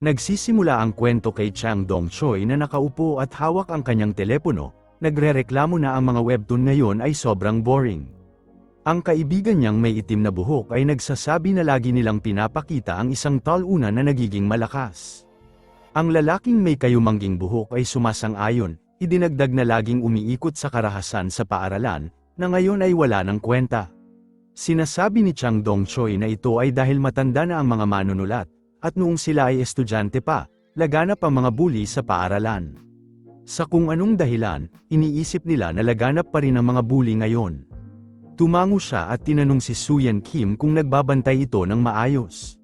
Nagsisimula ang kwento kay Chang Dong-choi na nakaupo at hawak ang kanyang telepono, nagrereklamo na ang mga webtoon ngayon ay sobrang boring. Ang kaibigan niyang may itim na buhok ay nagsasabi na lagi nilang pinapakita ang isang talunan na nagiging malakas. Ang lalaking may kayumangging buhok ay sumasang-ayon, idinagdag na laging umiikot sa karahasan sa paaralan, na ngayon ay wala ng kwenta. Sinasabi ni Chang Dong-choi na ito ay dahil matanda na ang mga manunulat, at noong sila ay estudyante pa, laganap ang mga bully sa paaralan. Sa kung anong dahilan, iniisip nila na laganap pa rin ang mga bully ngayon. Tumango siya at tinanong si Soo-yeon Kim kung nagbabantay ito ng maayos.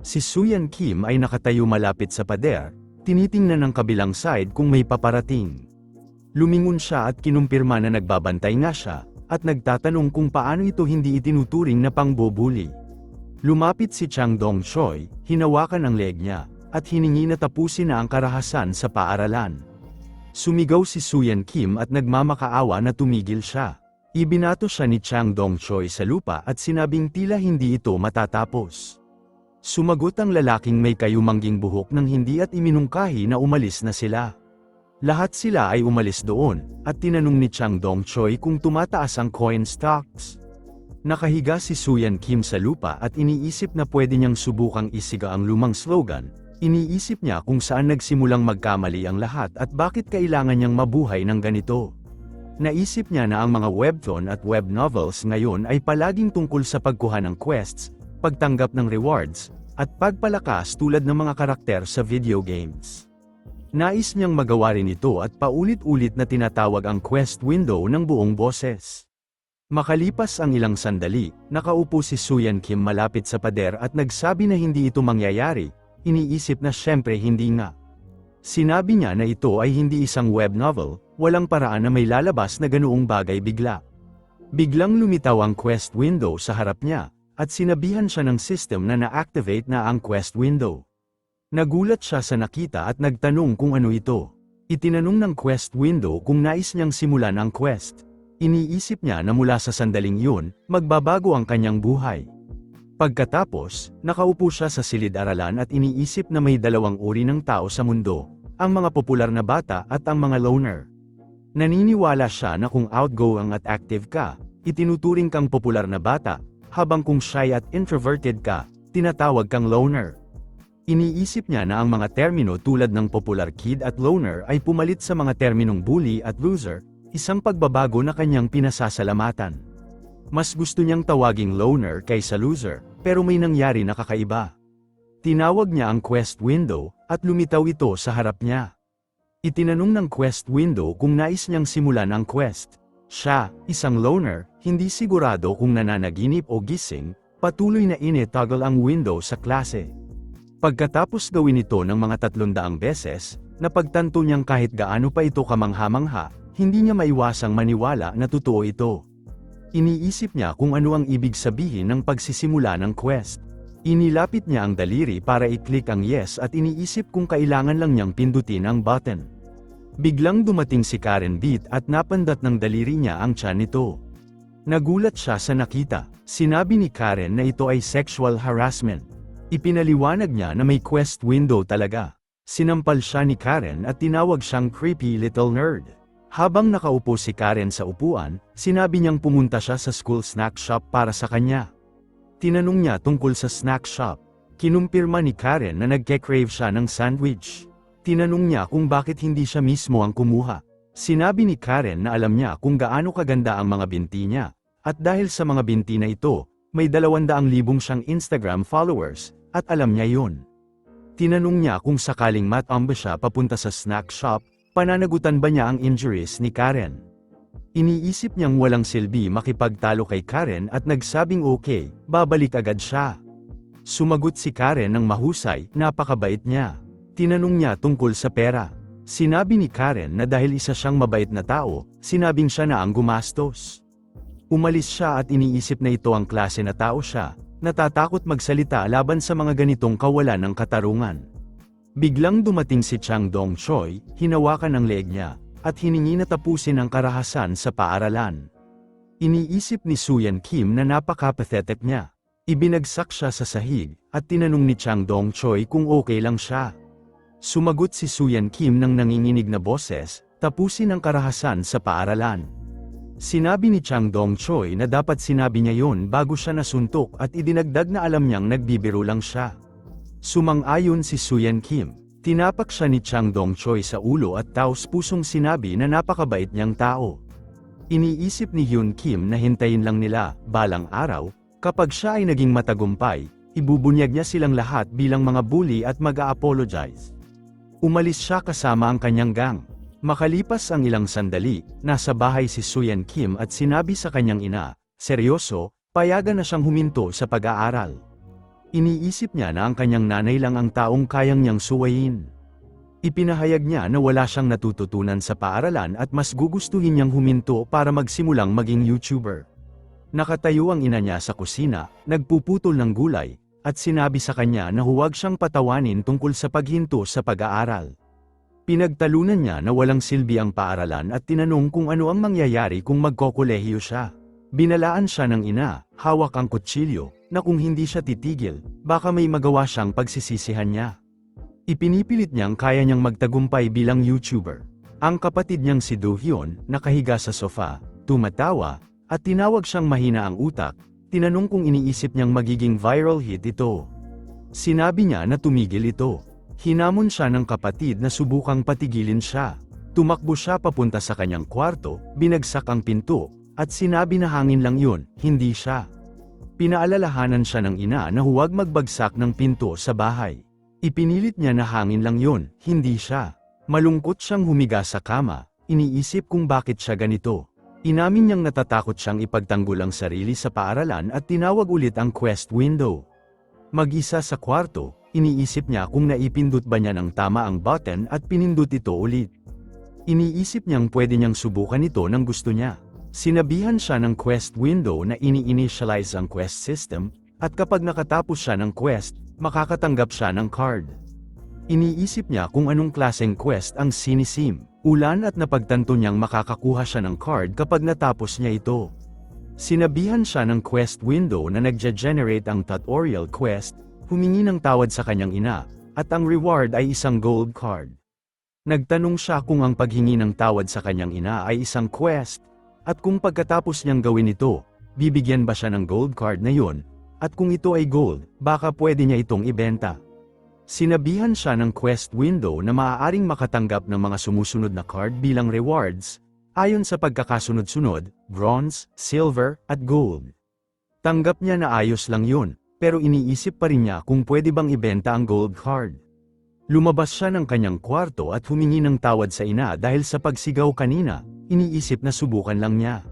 Si Soo-yeon Kim ay nakatayo malapit sa pader, tinitingnan ng kabilang side kung may paparating. Lumingon siya at kinumpirma na nagbabantay nga siya, at nagtatanong kung paano ito hindi itinuturing na pangbobully. Lumapit si Chang Dong-choi, hinawakan ang leg niya, at hiningi na tapusin na ang karahasan sa paaralan. Sumigaw si Soo-yeon Kim at nagmamakaawa na tumigil siya. Ibinato siya ni Chang Dong-choi sa lupa at sinabing tila hindi ito matatapos. Sumagot ang lalaking may kayumangging buhok ng hindi at iminungkahi na umalis na sila. Lahat sila ay umalis doon, at tinanong ni Chang Dong-choi kung tumataas ang coin stocks. Nakahiga si Soo-yeon Kim sa lupa at iniisip na pwede niyang subukang isiga ang lumang slogan. Iniisip niya kung saan nagsimulang magkamali ang lahat at bakit kailangan niyang mabuhay ng ganito. Naisip niya na ang mga webtoon at web novels ngayon ay palaging tungkol sa pagkuha ng quests, pagtanggap ng rewards, at pagpalakas tulad ng mga karakter sa video games. Nais niyang magawa rin ito at paulit-ulit na tinatawag ang quest window ng buong boses. Makalipas ang ilang sandali, nakaupo si Soo-yeon Kim malapit sa pader at nagsabi na hindi ito mangyayari, iniisip na syempre hindi nga. Sinabi niya na ito ay hindi isang web novel, walang paraan na may lalabas na ganoong bagay bigla. Biglang lumitaw ang quest window sa harap niya, at sinabihan siya ng system na na-activate na ang quest window. Nagulat siya sa nakita at nagtanong kung ano ito. Itinanong ng quest window kung nais niyang simulan ang quest. Iniisip niya na mula sa sandaling yun, magbabago ang kanyang buhay. Pagkatapos, nakaupo siya sa silid-aralan at iniisip na may dalawang uri ng tao sa mundo, ang mga popular na bata at ang mga loner. Naniniwala siya na kung outgoing at active ka, itinuturing kang popular na bata, habang kung shy at introverted ka, tinatawag kang loner. Iniisip niya na ang mga termino tulad ng popular kid at loner ay pumalit sa mga terminong bully at loser, isang pagbabago na kanyang pinasasalamatan. Mas gusto niyang tawaging loner kaysa loser, pero may nangyari na kakaiba. Tinawag niya ang quest window, at lumitaw ito sa harap niya. Itinanong ng quest window kung nais niyang simulan ang quest. Siya, isang loner, hindi sigurado kung nananaginip o gising, patuloy na ine-toggle ang window sa klase. Pagkatapos gawin ito ng mga 300 beses, napagtanto niyang kahit gaano pa ito kamangha-mangha, hindi niya maiwasang maniwala na totoo ito. Iniisip niya kung ano ang ibig sabihin ng pagsisimula ng quest. Inilapit niya ang daliri para i-click ang yes at iniisip kung kailangan lang niyang pindutin ang button. Biglang dumating si Karen Beat at napandat ng daliri niya ang tiyan nito. Nagulat siya sa nakita. Sinabi ni Karen na ito ay sexual harassment. Ipinaliwanag niya na may quest window talaga. Sinampal siya ni Karen at tinawag siyang creepy little nerd. Habang nakaupo si Karen sa upuan, sinabi niyang pumunta siya sa school snack shop para sa kanya. Tinanong niya tungkol sa snack shop. Kinumpirma ni Karen na nagke-crave siya ng sandwich. Tinanong niya kung bakit hindi siya mismo ang kumuha. Sinabi ni Karen na alam niya kung gaano kaganda ang mga binti niya, at dahil sa mga binti na ito, may 200,000 siyang Instagram followers, at alam niya yun. Tinanong niya kung sakaling matamba siya papunta sa snack shop, pananagutan ba niya ang injuries ni Karen. Iniisip niyang walang silbi makipagtalo kay Karen at nagsabing okay, babalik agad siya. Sumagot si Karen ng mahusay, napakabait niya. Tinanong niya tungkol sa pera. Sinabi ni Karen na dahil isa siyang mabait na tao, sinabing siya na ang gumastos. Umalis siya at iniisip na ito ang klase na tao siya, natatakot magsalita laban sa mga ganitong kawalan ng katarungan. Biglang dumating si Chang Dong-choi, hinawakan ang leg niya, at hiningi na tapusin ang karahasan sa paaralan. Iniisip ni Soo-yeon Kim na napaka-pathetic niya. Ibinagsak siya sa sahig, at tinanong ni Chang Dong-choi kung okay lang siya. Sumagot si Suyan Kim ng nanginginig na boses, tapusin ang karahasan sa paaralan. Sinabi ni Chang Dong-choi na dapat sinabi niya yon bago siya nasuntok at idinagdag na alam niyang nagbibiro lang siya. Sumang-ayon si Suyan Kim. Tinapak siya ni Chang Dong-choi sa ulo at taos-pusong sinabi na napakabait niyang tao. Iniisip ni Hyun Kim na hintayin lang nila, balang araw, kapag siya ay naging matagumpay, ibubunyag niya silang lahat bilang mga bully at mag-a-apologize. Umalis siya kasama ang kanyang gang. Makalipas ang ilang sandali, nasa bahay si Suyan Kim at sinabi sa kanyang ina, seryoso, payagan na siyang huminto sa pag-aaral. Iniisip niya na ang kanyang nanay lang ang taong kayang niyang suwayin. Ipinahayag niya na wala siyang natututunan sa paaralan at mas gugustuhin niyang huminto para magsimulang maging YouTuber. Nakatayo ang ina niya sa kusina, nagpuputol ng gulay, at sinabi sa kanya na huwag siyang patawanin tungkol sa paghinto sa pag-aaral. Pinagtalunan niya na walang silbi ang paaralan at tinanong kung ano ang mangyayari kung magkokolehiyo siya. Binalaan siya ng ina, hawak ang kutsilyo, na kung hindi siya titigil, baka may magawa siyang pagsisisihan niya. Ipinipilit niyang kaya niyang magtagumpay bilang YouTuber. Ang kapatid niyang si Do Hyun, nakahiga sa sofa, tumatawa, at tinawag siyang mahina ang utak, tinanong kung iniisip niyang magiging viral hit ito. Sinabi niya na tumigil ito. Hinamon siya ng kapatid na subukang patigilin siya. Tumakbo siya papunta sa kanyang kwarto, binagsak ang pinto, at sinabi na hangin lang yun, hindi siya. Pinaalalahanan siya ng ina na huwag magbagsak ng pinto sa bahay. Ipinilit niya na hangin lang yun, hindi siya. Malungkot siyang humiga sa kama, iniisip kung bakit siya ganito. Inamin niyang natatakot siyang ipagtanggol ang sarili sa paaralan at tinawag ulit ang quest window. Mag-isa sa kwarto, iniisip niya kung naipindot ba niya ng tama ang button at pinindot ito ulit. Iniisip niyang pwede niyang subukan ito ng gusto niya. Sinabihan siya ng quest window na ini-initialize ang quest system, at kapag nakatapos siya ng quest, makakatanggap siya ng card. Iniisip niya kung anong klaseng quest ang sinisim. Ulan at napagtanto niyang makakakuha siya ng card kapag natapos niya ito. Sinabihan siya ng quest window na nagge-generate ang tutorial quest, humingi ng tawad sa kanyang ina, at ang reward ay isang gold card. Nagtanong siya kung ang paghingi ng tawad sa kanyang ina ay isang quest, at kung pagkatapos niyang gawin ito, bibigyan ba siya ng gold card na yun, at kung ito ay gold, baka pwede niya itong ibenta. Sinabihan siya ng quest window na maaaring makatanggap ng mga sumusunod na card bilang rewards, ayon sa pagkakasunod-sunod, bronze, silver, at gold. Tanggap niya na ayos lang yun, pero iniisip pa rin niya kung pwede bang ibenta ang gold card. Lumabas siya ng kanyang kwarto at humingi ng tawad sa ina dahil sa pagsigaw kanina, iniisip na subukan lang niya.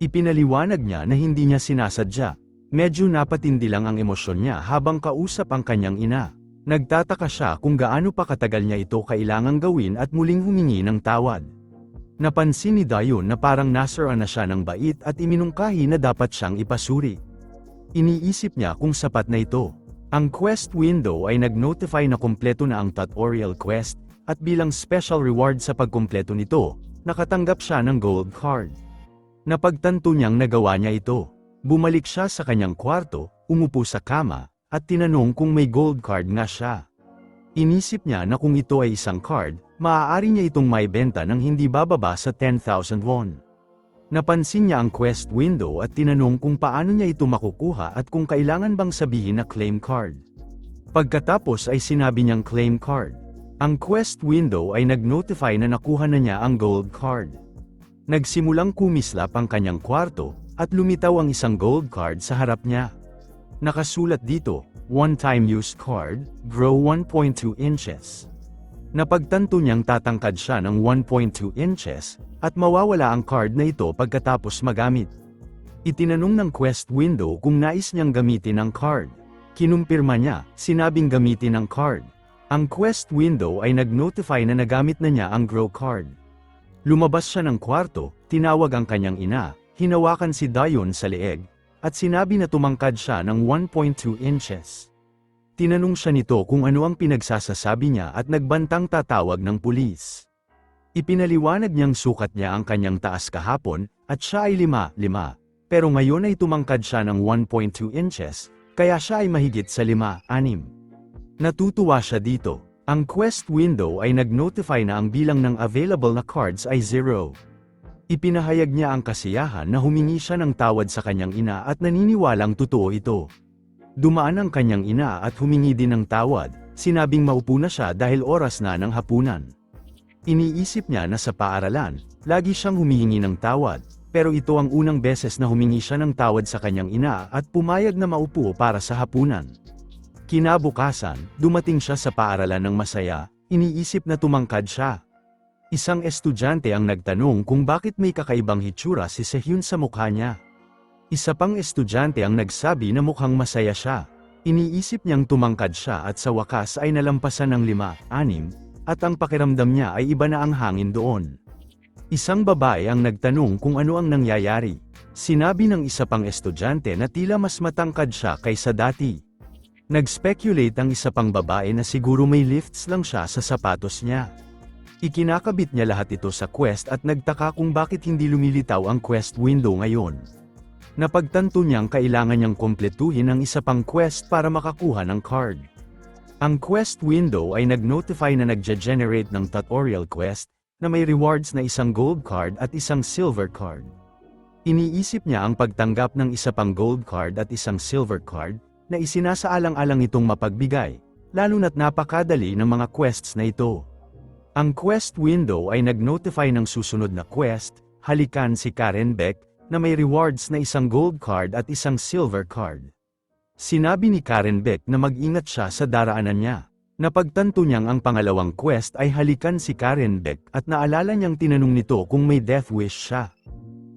Ipinaliwanag niya na hindi niya sinasadya, medyo napatindi lang ang emosyon niya habang kausap ang kanyang ina. Nagtataka siya kung gaano pa katagal niya ito kailangang gawin at muling humingi ng tawad. Napansin ni Dayon na parang nasiraan na siya ng bait at iminungkahi na dapat siyang ipasuri. Iniisip niya kung sapat na ito. Ang quest window ay nag-notify na kumpleto na ang tutorial quest, at bilang special reward sa pagkumpleto nito, nakatanggap siya ng gold card. Napagtanto niyang nagawa niya ito. Bumalik siya sa kanyang kwarto, umupo sa kama, at tinanong kung may gold card nga siya. Inisip niya na kung ito ay isang card, maaari niya itong maibenta ng hindi bababa sa 10,000 won. Napansin niya ang quest window at tinanong kung paano niya ito makukuha at kung kailangan bang sabihin na claim card. Pagkatapos ay sinabi niyang claim card. Ang quest window ay nag-notify na nakuha na niya ang gold card. Nagsimulang kumislap ang kanyang kwarto, at lumitaw ang isang gold card sa harap niya. Nakasulat dito, one-time use card, grow 1.2 inches. Napagtanto niyang tatangkad siya ng 1.2 inches, at mawawala ang card na ito pagkatapos magamit. Itinanong ng quest window kung nais niyang gamitin ang card. Kinumpirma niya, sinabing gamitin ang card. Ang quest window ay nag-notify na nagamit na niya ang grow card. Lumabas siya ng kwarto, tinawag ang kanyang ina, hinawakan si Dayon sa leeg, at sinabi na tumangkad siya ng 1.2 inches. Tinanong siya nito kung ano ang pinagsasasabi niya at nagbantang tatawag ng pulis. Ipinaliwanag niyang sukat niya ang kanyang taas kahapon, at siya ay 5'5", pero ngayon ay tumangkad siya ng 1.2 inches, Kaya siya ay mahigit sa 5-6. Natutuwa siya dito. Ang quest window ay nag-notify na ang bilang ng available na cards ay 0. Ipinahayag niya ang kasiyahan na humingi siya ng tawad sa kanyang ina at naniniwalang totoo ito. Dumaan ang kanyang ina at humingi din ng tawad, sinabing maupo na siya dahil oras na ng hapunan. Iniisip niya na sa paaralan, lagi siyang humihingi ng tawad, pero ito ang unang beses na humingi siya ng tawad sa kanyang ina at pumayag na maupo para sa hapunan. Kinabukasan, dumating siya sa paaralan ng masaya, iniisip na tumangkad siya. Isang estudyante ang nagtanong kung bakit may kakaibang hitsura si Sehun sa mukha niya. Isa pang estudyante ang nagsabi na mukhang masaya siya. Iniisip niyang tumangkad siya at sa wakas ay nalampasan ng 5-6, at ang pakiramdam niya ay iba na ang hangin doon. Isang babae ang nagtanong kung ano ang nangyayari. Sinabi ng isa pang estudyante na tila mas matangkad siya kaysa dati. Nag-speculate ang isa pang babae na siguro may lifts lang siya sa sapatos niya. Ikinakabit niya lahat ito sa quest at nagtaka kung bakit hindi lumilitaw ang quest window ngayon. Napagtanto niyang kailangan niyang kompletuhin ang isa pang quest para makakuha ng card. Ang quest window ay nag-notify na nagge-generate ng tutorial quest, na may rewards na isang gold card at isang silver card. Iniisip niya ang pagtanggap ng isa pang gold card at isang silver card, na isinasaalang-alang itong mapagbigay, lalo na't napakadali ng mga quests na ito. Ang quest window ay nag-notify ng susunod na quest, halikan si Karen Beck, na may rewards na isang gold card at isang silver card. Sinabi ni Karen Beck na mag-ingat siya sa daraanan niya. Napagtanto niyang ang pangalawang quest ay halikan si Karen Beck at naalala niyang tinanong nito kung may death wish siya.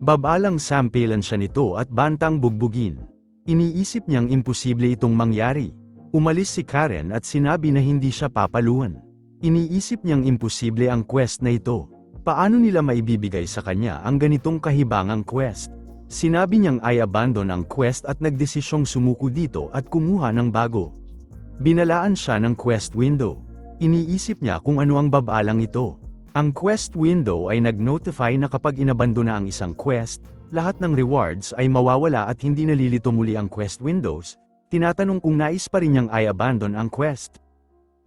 Babalang sampilan siya nito at bantang bugbugin. Iniisip niyang imposible itong mangyari. Umalis si Karen at sinabi na hindi siya papaluan. Iniisip niyang imposible ang quest na ito. Paano nila maibibigay sa kanya ang ganitong kahibangang quest? Sinabi niyang ay abandon ang quest at nagdesisyong sumuko dito at kumuha ng bago. Binalaan siya ng quest window. Iniisip niya kung ano ang babalang ito. Ang quest window ay nag-notify na kapag inabandona ang isang quest, lahat ng rewards ay mawawala at hindi nalilito muli ang quest windows. Tinatanong kung nais pa rin niyang i-abandon ang quest.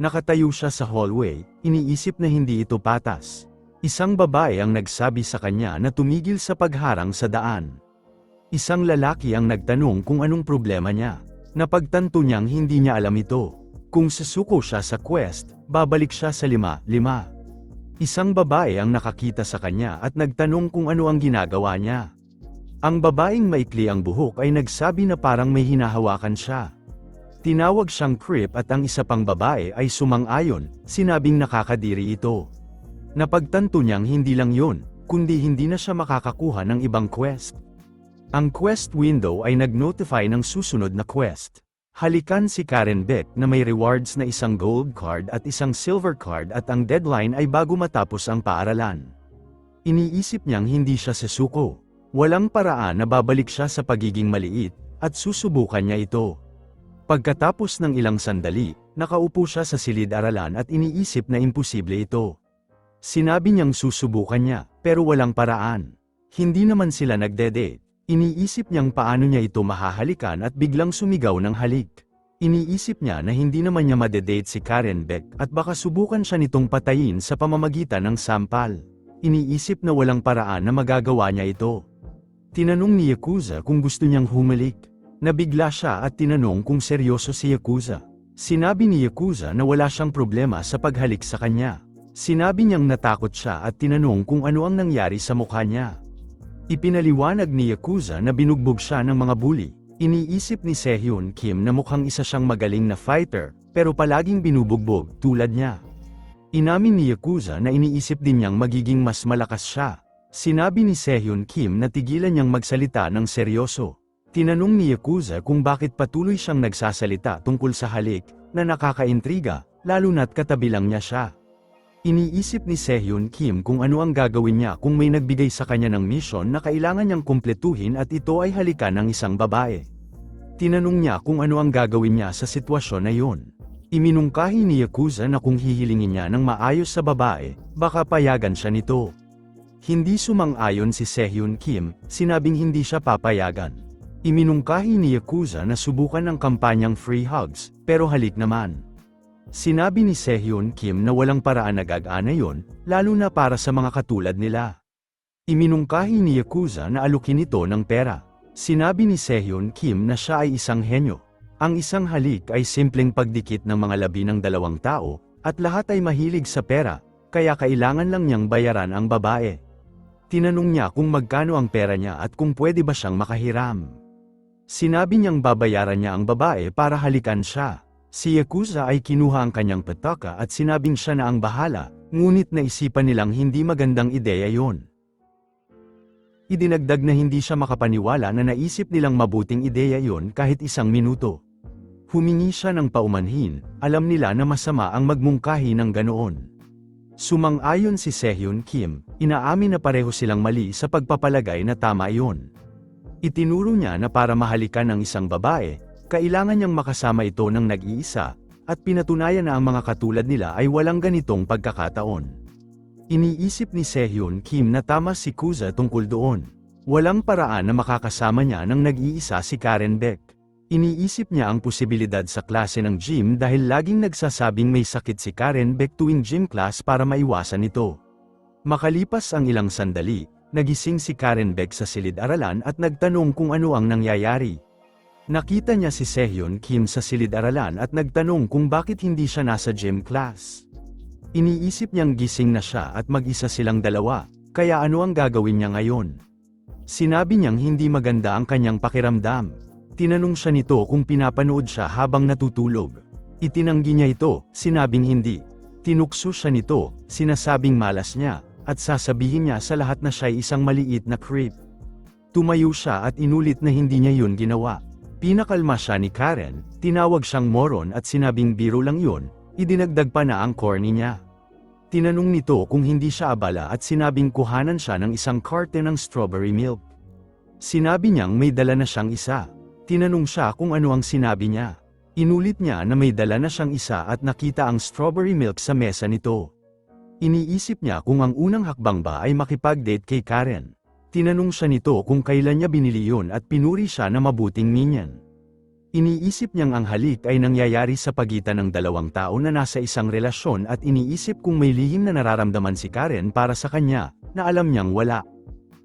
Nakatayo siya sa hallway, iniisip na hindi ito patas. Isang babae ang nagsabi sa kanya na tumigil sa pagharang sa daan. Isang lalaki ang nagtanong kung anong problema niya. Napagtanto niyang hindi niya alam ito. Kung susuko siya sa quest, babalik siya sa 5-5. Isang babae ang nakakita sa kanya at nagtanong kung ano ang ginagawa niya. Ang babaeng maikli ang buhok ay nagsabi na parang may hinahawakan siya. Tinawag siyang creep at ang isa pang babae ay sumang-ayon, sinabing nakakadiri ito. Napagtanto niyang hindi lang yun, kundi hindi na siya makakakuha ng ibang quest. Ang quest window ay nag-notify ng susunod na quest. Halikan si Karen Beck na may rewards na isang gold card at isang silver card at ang deadline ay bago matapos ang paaralan. Iniisip niyang hindi siya sesuko. Walang paraan na babalik siya sa pagiging maliit, at susubukan niya ito. Pagkatapos ng ilang sandali, nakaupo siya sa silid-aralan at iniisip na imposible ito. Sinabi niyang susubukan niya, pero walang paraan. Hindi naman sila nagde-date. Iniisip niyang paano niya ito mahahalikan at biglang sumigaw ng halik. Iniisip niya na hindi naman niya madedate si Karen Beck at baka subukan siya nitong patayin sa pamamagitan ng sampal. Iniisip na walang paraan na magagawa niya ito. Tinanong ni Yakuza kung gusto niyang humalik. Nabigla siya at tinanong kung seryoso si Yakuza. Sinabi ni Yakuza na wala siyang problema sa paghalik sa kanya. Sinabi niyang natakot siya at tinanong kung ano ang nangyari sa mukha niya. Ipinaliwanag ni Yakuza na binugbog siya ng mga bully. Iniisip ni Sehun Kim na mukhang isa siyang magaling na fighter, pero palaging binubugbog tulad niya. Inamin ni Yakuza na iniisip din niyang magiging mas malakas siya. Sinabi ni Sehun Kim na tigilan niyang magsalita ng seryoso. Tinanong ni Yakuza kung bakit patuloy siyang nagsasalita tungkol sa halik, na nakakaintriga, lalo na't katabi lang niya siya. Iniisip ni Sehun Kim kung ano ang gagawin niya kung may nagbigay sa kanya ng mission na kailangan niyang kumpletuhin at ito ay halikan ng isang babae. Tinanong niya kung ano ang gagawin niya sa sitwasyon na yun. Iminungkahi ni Yakuza na kung hihilingin niya ng maayos sa babae, baka payagan siya nito. Hindi sumang-ayon si Sehun Kim, sinabing hindi siya papayagan. Iminungkahi ni Yakuza na subukan ng kampanyang free hugs, pero halik naman. Sinabi ni Sehyun Kim na walang paraan na gagana yon, lalo na para sa mga katulad nila. Iminungkahi ni Yakuza na alukin ito ng pera. Sinabi ni Sehyun Kim na siya ay isang henyo. Ang isang halik ay simpleng pagdikit ng mga labi ng dalawang tao, at lahat ay mahilig sa pera, kaya kailangan lang niyang bayaran ang babae. Tinanong niya kung magkano ang pera niya at kung pwede ba siyang makahiram. Sinabi niyang babayaran niya ang babae para halikan siya. Si Yakuza ay kinuha ang kanyang pataka at sinabing siya na ang bahala, ngunit naisipan nilang hindi magandang ideya yon. Idinagdag na hindi siya makapaniwala na naisip nilang mabuting ideya yon kahit isang minuto. Humingi siya ng paumanhin, alam nila na masama ang magmungkahi ng ganoon. Sumang-ayon si Sehyun Kim, inaamin na pareho silang mali sa pagpapalagay na tama iyon. Itinuro niya na para mahalikan ang isang babae, kailangan niyang makasama ito ng nag-iisa, at pinatunayan na ang mga katulad nila ay walang ganitong pagkakataon. Iniisip ni Sehyun Kim na tama si Kuza tungkol doon. Walang paraan na makakasama niya ng nag-iisa si Karen Beck. Iniisip niya ang posibilidad sa klase ng gym dahil laging nagsasabing may sakit si Karen Beck tuwing gym class para maiwasan ito. Makalipas ang ilang sandali, nagising si Karen Beck sa silid-aralan at nagtanong kung ano ang nangyayari. Nakita niya si Sehyun Kim sa silid-aralan at nagtanong kung bakit hindi siya nasa gym class. Iniisip niyang gising na siya at mag-isa silang dalawa, kaya ano ang gagawin niya ngayon? Sinabi niyang hindi maganda ang kanyang pakiramdam. Tinanong siya nito kung pinapanood siya habang natutulog. Itinanggi niya ito, sinabing hindi. Tinukso siya nito, sinasabing malas niya, at sasabihin niya sa lahat na siya'y isang maliit na creep. Tumayo siya at inulit na hindi niya yun ginawa. Pinakalma siya ni Karen, tinawag siyang moron at sinabing biro lang yun, idinagdag pa na ang corny niya. Tinanong nito kung hindi siya abala at sinabing kuhanan siya ng isang carton ng strawberry milk. Sinabi niyang may dala na siyang isa. Tinanong siya kung ano ang sinabi niya. Inulit niya na may dala na siyang isa at nakita ang strawberry milk sa mesa nito. Iniisip niya kung ang unang hakbang ba ay makipag-date kay Karen. Tinanong siya nito kung kailan niya binili yun at pinuri siya na mabuting minyan. Iniisip niyang ang halik ay nangyayari sa pagitan ng dalawang tao na nasa isang relasyon at iniisip kung may lihim na nararamdaman si Karen para sa kanya, na alam niyang wala.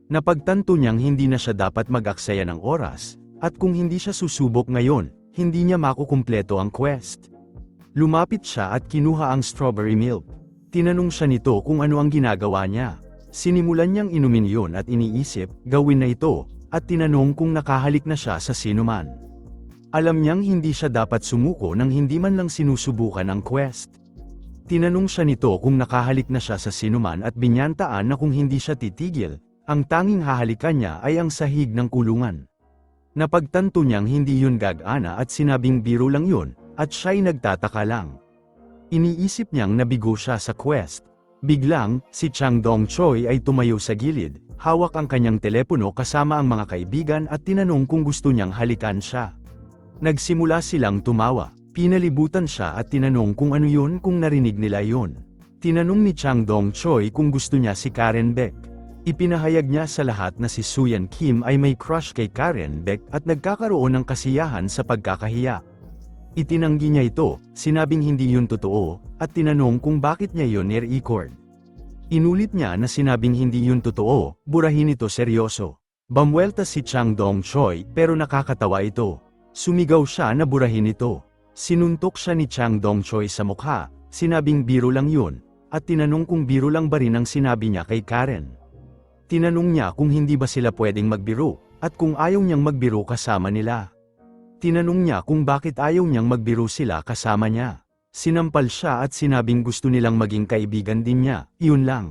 Napagtanto niyang hindi na siya dapat mag-aksaya ng oras, at kung hindi siya susubok ngayon, hindi niya makukumpleto ang quest. Lumapit siya at kinuha ang strawberry milk. Tinanong siya nito kung ano ang ginagawa niya. Sinimulan niyang inumin yun at iniisip, gawin na ito, at tinanong kung nakahalik na siya sa sinuman. Alam niyang hindi siya dapat sumuko nang hindi man lang sinusubukan ang quest. Tinanong siya nito kung nakahalik na siya sa sinuman at binyantaan na kung hindi siya titigil, ang tanging hahalikan niya ay ang sahig ng kulungan. Napagtanto niyang hindi yun gag-ana at sinabing biro lang yun, at siya'y nagtataka lang. Iniisip niyang nabigo siya sa quest. Biglang, si Chang Dong-choi ay tumayo sa gilid, hawak ang kanyang telepono kasama ang mga kaibigan at tinanong kung gusto niyang halikan siya. Nagsimula silang tumawa, pinalibutan siya at tinanong kung ano yun kung narinig nila yun. Tinanong ni Chang Dong-choi kung gusto niya si Karen Beck. Ipinahayag niya sa lahat na si Suyan Kim ay may crush kay Karen Beck at nagkakaroon ng kasiyahan sa pagkakahiya. Itinanggi niya ito, sinabing hindi yun totoo, at tinanong kung bakit niya yun i-record. Inulit niya na sinabing hindi yun totoo, burahin ito seryoso. Bamwelta si Chang Dong-choi, pero nakakatawa ito. Sumigaw siya na burahin ito. Sinuntok siya ni Chang Dong-choi sa mukha, sinabing biro lang yun, at tinanong kung biro lang ba rin ang sinabi niya kay Karen. Tinanong niya kung hindi ba sila pwedeng magbiro, at kung ayaw niyang magbiro kasama nila. Tinanong niya kung bakit ayaw niyang magbiro sila kasama niya. Sinampal siya at sinabing gusto nilang maging kaibigan din niya, iyon lang.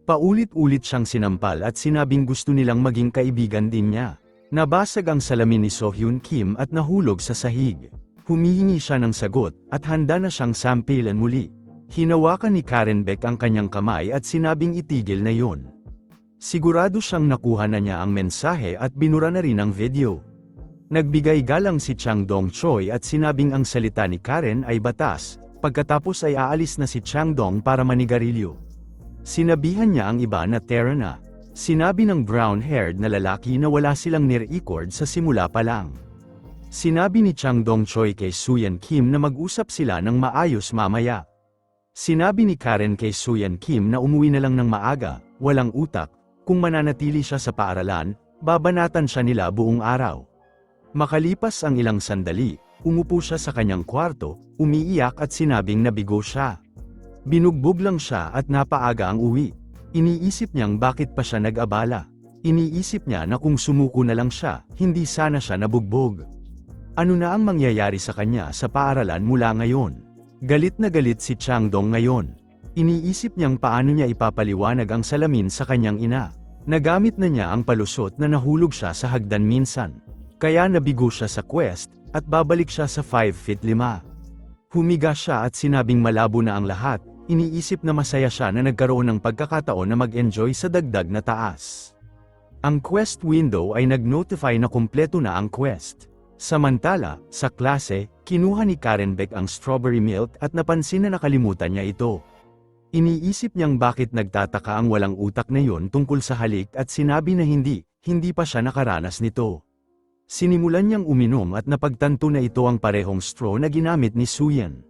Paulit-ulit siyang sinampal at sinabing gusto nilang maging kaibigan din niya. Nabasag ang salamin ni Sohyun Kim at nahulog sa sahig. Humihingi siya ng sagot, at handa na siyang sampilan muli. Hinawakan ni Karen Beck ang kanyang kamay at sinabing itigil na yon. Sigurado siyang nakuha na niya ang mensahe at binura na rin ang video. Nagbigay galang si Chang Dong-choi at sinabing ang salita ni Karen ay batas, pagkatapos ay aalis na si Chang Dong para manigarilyo. Sinabihan niya ang iba na tara na. Sinabi ng brown-haired na lalaki na wala silang ni-record sa simula pa lang. Sinabi ni Chang Dong-choi kay Suyan Kim na mag-usap sila ng maayos mamaya. Sinabi ni Karen kay Suyan Kim na umuwi na lang ng maaga, walang utak, kung mananatili siya sa paaralan, babanatan siya nila buong araw. Makalipas ang ilang sandali, umupo siya sa kanyang kwarto, umiiyak at sinabing nabigo siya. Binugbog lang siya at napaaga ang uwi. Iniisip niyang bakit pa siya nag-abala. Iniisip niya na kung sumuko na lang siya, hindi sana siya nabugbog. Ano na ang mangyayari sa kanya sa paaralan mula ngayon? Galit na galit si Chang Dong ngayon. Iniisip niyang paano niya ipapaliwanag ang salamin sa kanyang ina. Nagamit na niya ang palusot na nahulog siya sa hagdan minsan. Kaya nabigo siya sa quest, at babalik siya sa 5 feet 5. Humiga siya at sinabing malabo na ang lahat. Iniisip na masaya siya na nagkaroon ng pagkakataon na mag-enjoy sa dagdag na taas. Ang quest window ay nag-notify na kumpleto na ang quest. Samantala, sa klase, kinuha ni Karen Beck ang strawberry milk at napansin na nakalimutan niya ito. Iniisip niyang bakit nagtataka ang walang utak na yon tungkol sa halik at sinabi na hindi pa siya nakaranas nito. Sinimulan niyang uminom at napagtanto na ito ang parehong straw na ginamit ni Suyan.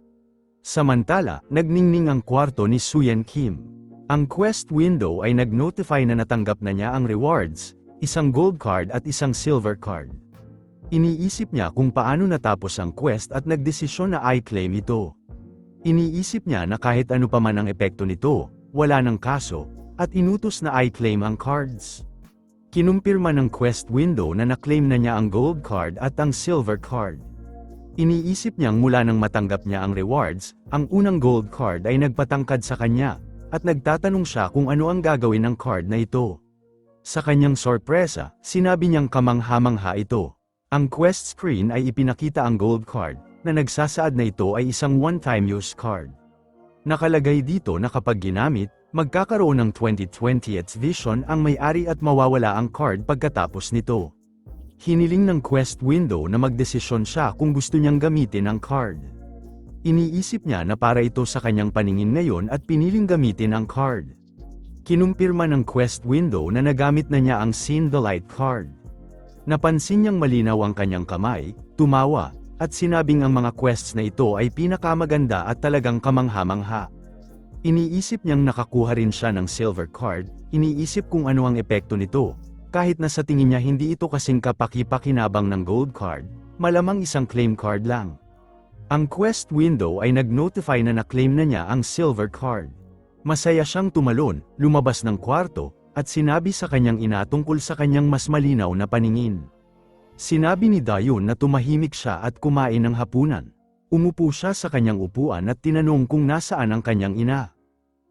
Samantala, nagningning ang kwarto ni Suyan Kim. Ang quest window ay nag-notify na natanggap na niya ang rewards, isang gold card at isang silver card. Iniisip niya kung paano natapos ang quest at nagdesisyon na i-claim ito. Iniisip niya na kahit ano pa man ang epekto nito, wala ng kaso, at inutos na i-claim ang cards. Kinumpirma ng quest window na na-claim na niya ang gold card at ang silver card. Iniisip niyang mula nang matanggap niya ang rewards, ang unang gold card ay nagpatangkad sa kanya, at nagtatanong siya kung ano ang gagawin ng card na ito. Sa kanyang sorpresa, sinabi niyang kamangha-mangha ito. Ang quest screen ay ipinakita ang gold card, na nagsasaad na ito ay isang one-time use card. Nakalagay dito na kapag ginamit, magkakaroon ng 20/20th vision ang may-ari at mawawala ang card pagkatapos nito. Hiniling ng quest window na magdesisyon siya kung gusto niyang gamitin ang card. Iniisip niya na para ito sa kanyang paningin ngayon at piniling gamitin ang card. Kinumpirma ng quest window na nagamit na niya ang Seen the Light card. Napansin niyang malinaw ang kanyang kamay, tumawa, at sinabing ang mga quests na ito ay pinakamaganda at talagang kamangha-mangha. Iniisip niyang nakakuha rin siya ng silver card, iniisip kung ano ang epekto nito. Kahit na sa tingin niya hindi ito kasing kapaki-pakinabang ng gold card, malamang isang claim card lang. Ang quest window ay nag-notify na na-claim na niya ang silver card. Masaya siyang tumalon, lumabas ng kwarto, at sinabi sa kanyang ina tungkol sa kanyang mas malinaw na paningin. Sinabi ni Dayun na tumahimik siya at kumain ng hapunan. Umupo siya sa kanyang upuan at tinanong kung nasaan ang kanyang ina.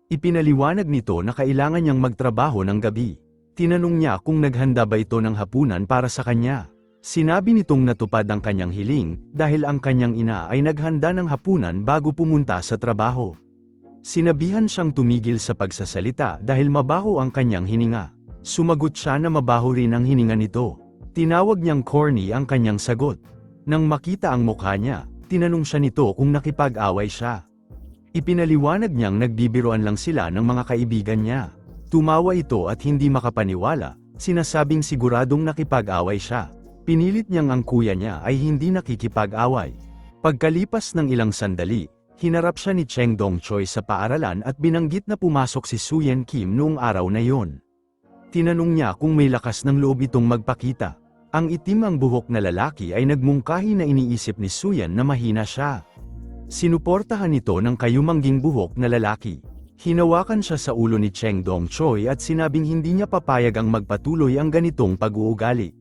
Ipinaliwanag nito na kailangan niyang magtrabaho ng gabi. Tinanong niya kung naghanda ba ito ng hapunan para sa kanya. Sinabi nitong natupad ang kanyang hiling, dahil ang kanyang ina ay naghanda ng hapunan bago pumunta sa trabaho. Sinabihan siyang tumigil sa pagsasalita dahil mabaho ang kanyang hininga. Sumagot siya na mabaho rin ang hininga nito. Tinawag niyang corny ang kanyang sagot. Nang makita ang mukha niya, tinanong siya nito kung nakipag-away siya. Ipinaliwanag niyang nagbibiroan lang sila ng mga kaibigan niya. Tumawa ito at hindi makapaniwala, sinasabing siguradong nakipag-away siya. Pinilit niyang ang kuya niya ay hindi nakikipag-away. Pagkalipas ng ilang sandali, hinarap siya ni Cheng Dong-choi sa paaralan at binanggit na pumasok si Suyan Kim noong araw na yon. Tinanong niya kung may lakas ng loob itong magpakita. Ang itim ang buhok na lalaki ay nagmungkahi na iniisip ni Suyan na mahina siya. Sinuportahan ito ng kayumangging buhok na lalaki. Hinawakan siya sa ulo ni Cheng Dong-choi at sinabing hindi niya papayag ang magpatuloy ang ganitong pag-uugali.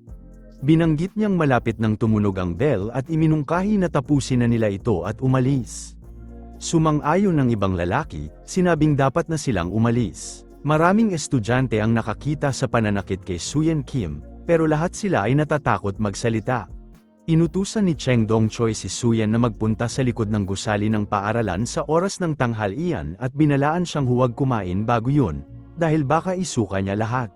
Binanggit niyang malapit nang tumunog ang bell at iminungkahi na tapusin na nila ito at umalis. Sumang-ayon ng ibang lalaki, sinabing dapat na silang umalis. Maraming estudyante ang nakakita sa pananakit kay Suyan Kim, pero lahat sila ay natatakot magsalita. Inutusan ni Cheng Dong-choi si Suyan na magpunta sa likod ng gusali ng paaralan sa oras ng tanghalian at binalaan siyang huwag kumain bago yun, dahil baka isuka niya lahat.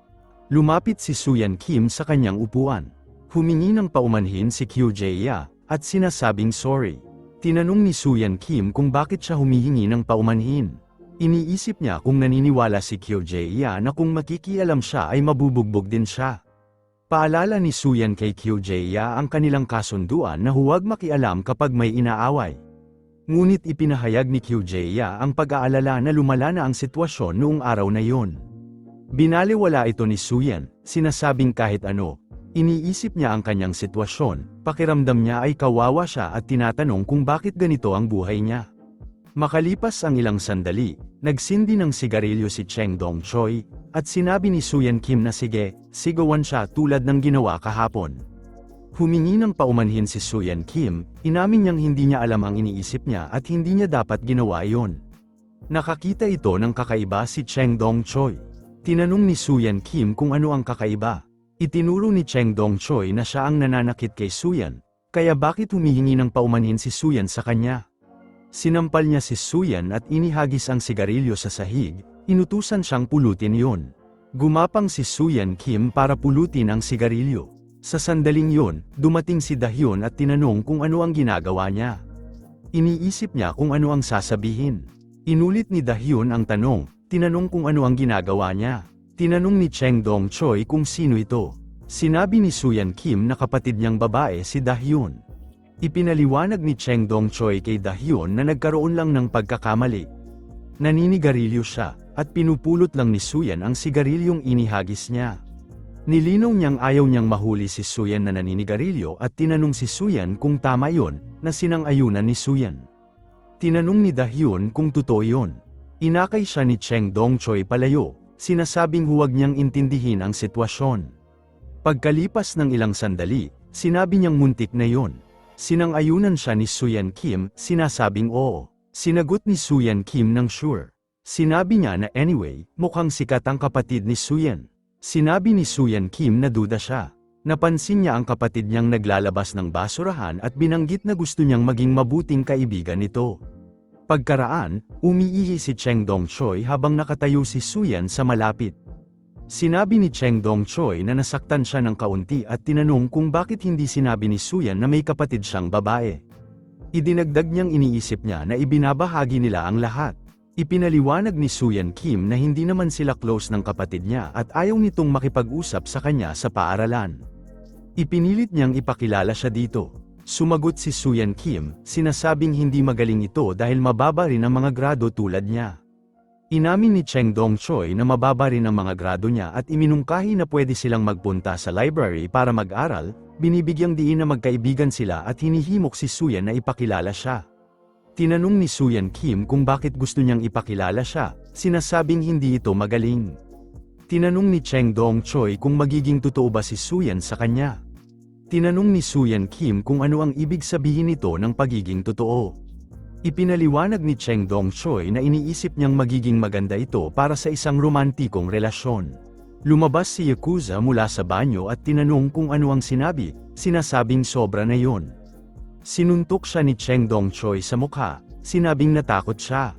Lumapit si Suyan Kim sa kanyang upuan. Humingi ng paumanhin si Kyu-jae at sinasabing sorry. Tinanong ni Suyan Kim kung bakit siya humihingi ng paumanhin. Iniisip niya kung naniniwala si Kyo-jae na kung makikialam siya ay mabubugbog din siya. Paalala ni Suyan kay Kyo-jae ang kanilang kasunduan na huwag makialam kapag may inaaway. Ngunit ipinahayag ni Kyo-jae ang pag-aalala na lumala na ang sitwasyon noong araw na yon. Binaliwala ito ni Suyan, sinasabing kahit ano, iniisip niya ang kanyang sitwasyon, pakiramdam niya ay kawawa siya at tinatanong kung bakit ganito ang buhay niya. Makalipas ang ilang sandali, nagsindi ng sigarilyo si Cheng Dong-choi, at sinabi ni Suyan Kim na sige, sigawan siya tulad ng ginawa kahapon. Humingi ng paumanhin si Suyan Kim, inamin niyang hindi niya alam ang iniisip niya at hindi niya dapat ginawa iyon. Nakakita ito ng kakaiba si Cheng Dong-choi. Tinanong ni Suyan Kim kung ano ang kakaiba. Itinuro ni Cheng Dong-choi na siya ang nananakit kay Suyan, kaya bakit humihingi ng paumanhin si Suyan sa kanya? Sinampal niya si Suyan at inihagis ang sigarilyo sa sahig, inutusan siyang pulutin iyon. Gumapang si Suyan Kim para pulutin ang sigarilyo. Sa sandaling yon, dumating si Dahyun at tinanong kung ano ang ginagawa niya. Iniisip niya kung ano ang sasabihin. Inulit ni Dahyun ang tanong, tinanong kung ano ang ginagawa niya. Tinanong ni Cheng Dong-choi kung sino ito. Sinabi ni Suyan Kim na kapatid niyang babae si Dahyun. Ipinaliwanag ni Cheng Dong-choi kay Dahyun na nagkaroon lang ng pagkakamali. Naninigarilyo siya, at pinupulot lang ni Suyan ang sigarilyong inihagis niya. Nilinaw niyang ayaw niyang mahuli si Suyan na naninigarilyo at tinanong si Suyan kung tama yon, na sinang-ayunan ni Suyan. Tinanong ni Dahyun kung totoo yon. Inakay siya ni Cheng Dong-choi palayo, sinasabing huwag niyang intindihin ang sitwasyon. Pagkalipas ng ilang sandali, sinabi niyang muntik na yon. Sinang-ayunan siya ni Suyan Kim, sinasabing oo. Sinagot ni Suyan Kim ng sure. Sinabi niya na anyway, mukhang sikat ang kapatid ni Suyan. Sinabi ni Suyan Kim na duda siya. Napansin niya ang kapatid niyang naglalabas ng basurahan at binanggit na gusto niyang maging mabuting kaibigan nito. Pagkaraan, umiihi si Cheng Dong-choi habang nakatayo si Suyan sa malapit. Sinabi ni Cheng Dong-choi na nasaktan siya ng kaunti at tinanong kung bakit hindi sinabi ni Suyan na may kapatid siyang babae. Idinagdag niyang iniisip niya na ibinabahagi nila ang lahat. Ipinaliwanag ni Suyan Kim na hindi naman sila close ng kapatid niya at ayaw nitong makipag-usap sa kanya sa paaralan. Ipinilit niyang ipakilala siya dito. Sumagot si Suyan Kim, sinasabing hindi magaling ito dahil mababa rin ang mga grado tulad niya. Inamin ni Cheng Dong-choi na mababa rin ang mga grado niya at iminungkahi na pwede silang magpunta sa library para mag-aral, binibigyang diin na magkaibigan sila at hinihimok si Suyan na ipakilala siya. Tinanong ni Suyan Kim kung bakit gusto niyang ipakilala siya, sinasabing hindi ito magaling. Tinanong ni Cheng Dong-choi kung magiging totoo ba si Suyan sa kanya. Tinanong ni Suyan Kim kung ano ang ibig sabihin nito ng pagiging totoo. Ipinaliwanag ni Cheng Dong-choi na iniisip niyang magiging maganda ito para sa isang romantikong relasyon. Lumabas si Yakuza mula sa banyo at tinanong kung ano ang sinabi, sinasabing sobra na yon. Sinuntok siya ni Cheng Dong-choi sa mukha, sinabing natakot siya.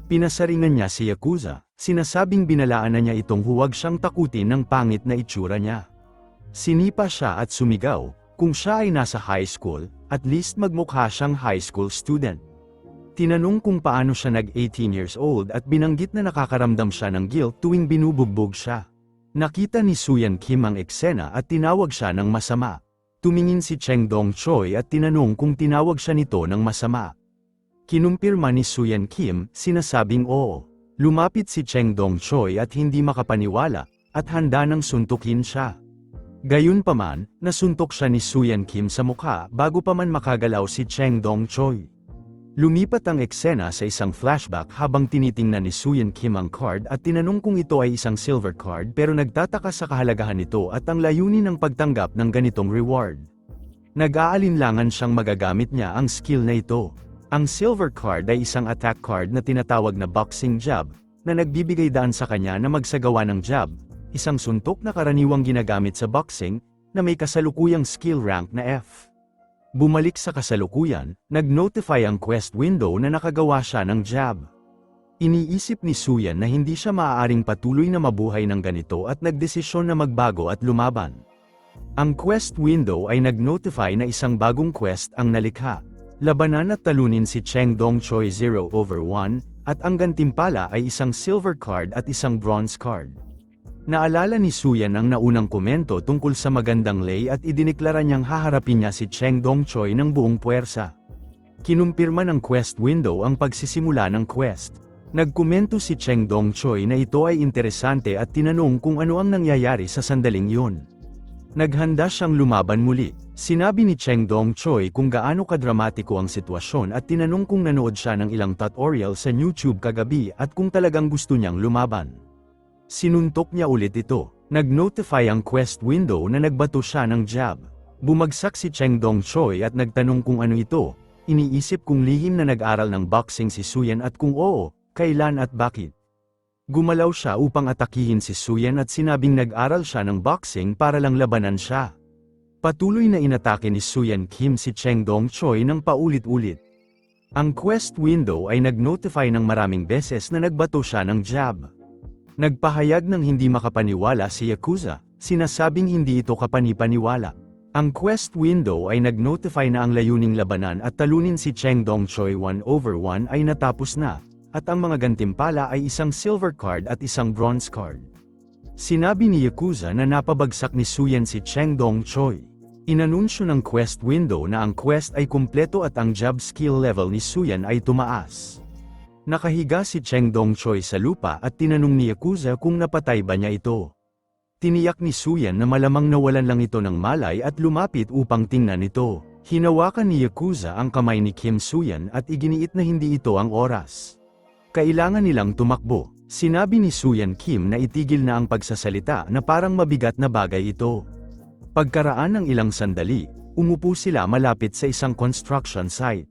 Pinasaringan niya si Yakuza, sinasabing binalaan na niya itong huwag siyang takutin ng pangit na itsura niya. Sinipa siya at sumigaw, kung siya ay nasa high school, at least magmukha siyang high school student. Tinanong kung paano siya nag-18 years old at binanggit na nakakaramdam siya ng guilt tuwing binubugbog siya. Nakita ni Suyan Kim ang eksena at tinawag siya ng masama. Tumingin si Cheng Dong-choi at tinanong kung tinawag siya nito ng masama. Kinumpirma ni Suyan Kim, sinasabing oo. Lumapit si Cheng Dong-choi at hindi makapaniwala, at handa nang suntukin siya. Gayunpaman, nasuntok siya ni Suyan Kim sa mukha bago pa man makagalaw si Cheng Dong-choi. Lumipat ang eksena sa isang flashback habang tinitingnan ni Suyan Kim ang card at tinanong kung ito ay isang silver card pero nagtataka sa kahalagahan nito at ang layunin ng pagtanggap ng ganitong reward. Nag-aalinlangan siyang magagamit niya ang skill na ito. Ang silver card ay isang attack card na tinatawag na boxing jab, na nagbibigay daan sa kanya na magsagawa ng jab, isang suntok na karaniwang ginagamit sa boxing, na may kasalukuyang skill rank na F. Bumalik sa kasalukuyan, nag-notify ang quest window na nakagawa siya ng jab. Iniisip ni Suyan na hindi siya maaaring patuloy na mabuhay ng ganito at nagdesisyon na magbago at lumaban. Ang quest window ay nag-notify na isang bagong quest ang nalikha. Labanan at talunin si Cheng Dong-choi 0/1, at ang gantimpala ay isang silver card at isang bronze card. Naalala ni Suyan ang naunang komento tungkol sa magandang lay at idineklara niyang haharapin niya si Cheng Dongchoi ng buong puwersa. Kinumpirma ng quest window ang pagsisimula ng quest. Nagkomento si Cheng Dongchoi na ito ay interesante at tinanong kung ano ang nangyayari sa sandaling yun. Naghanda siyang lumaban muli. Sinabi ni Cheng Dongchoi kung gaano kadramatiko ang sitwasyon at tinanong kung nanood siya ng ilang tutorial sa YouTube kagabi at kung talagang gusto niyang lumaban. Sinuntok niya ulit ito. Nag-notify ang quest window na nagbato siya ng jab. Bumagsak si Cheng Dongchoi at nagtanong kung ano ito. Iniisip kung lihim na nag-aral ng boxing si Suyan at kung oo, kailan at bakit. Gumalaw siya upang atakihin si Suyan at sinabing nag-aral siya ng boxing para lang labanan siya. Patuloy na inatake ni Suyan Kim si Cheng Dongchoi ng paulit-ulit. Ang quest window ay nag-notify ng maraming beses na nagbato siya ng jab. Nagpahayag ng hindi makapaniwala si Yakuza, sinasabing hindi ito kapani-paniwala. Ang quest window ay nag-notify na ang layuning labanan at talunin si Cheng Dongchoi 1/1 ay natapos na, at ang mga gantimpala ay isang silver card at isang bronze card. Sinabi ni Yakuza na napabagsak ni Suyan si Cheng Dongchoi. Inanunsyo ng quest window na ang quest ay kumpleto at ang jab skill level ni Suyan ay tumaas. Nakahiga si Cheng Dongchoi sa lupa at tinanong ni Yakuza kung napatay ba niya ito. Tiniyak ni Suyan na malamang nawalan lang ito ng malay at lumapit upang tingnan ito. Hinawakan ni Yakuza ang kamay ni Kim Suyan at iginiit na hindi ito ang oras. Kailangan nilang tumakbo. Sinabi ni Suyan Kim na itigil na ang pagsasalita na parang mabigat na bagay ito. Pagkaraan ng ilang sandali, umupo sila malapit sa isang construction site.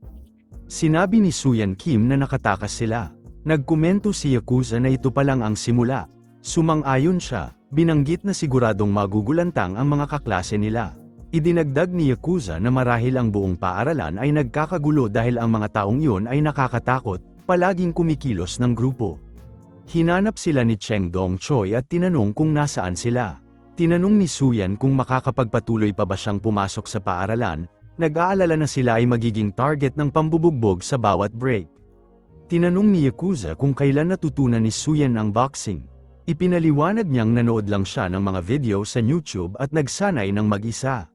Sinabi ni Suyan Kim na nakatakas sila. Nagkomento si Yakuza na ito pa lang ang simula. Sumang-ayon siya, binanggit na siguradong magugulantang ang mga kaklase nila. Idinagdag ni Yakuza na marahil ang buong paaralan ay nagkakagulo dahil ang mga taong yun ay nakakatakot, palaging kumikilos ng grupo. Hinanap sila ni Cheng Dongchoi at tinanong kung nasaan sila. Tinanong ni Suyan kung makakapagpatuloy pa ba siyang pumasok sa paaralan, nag-aalala na sila ay magiging target ng pambubugbog sa bawat break. Tinanong ni Yakuza kung kailan natutunan ni Suyan ang boxing. Ipinaliwanag niyang nanood lang siya ng mga video sa YouTube at nagsanay ng mag-isa.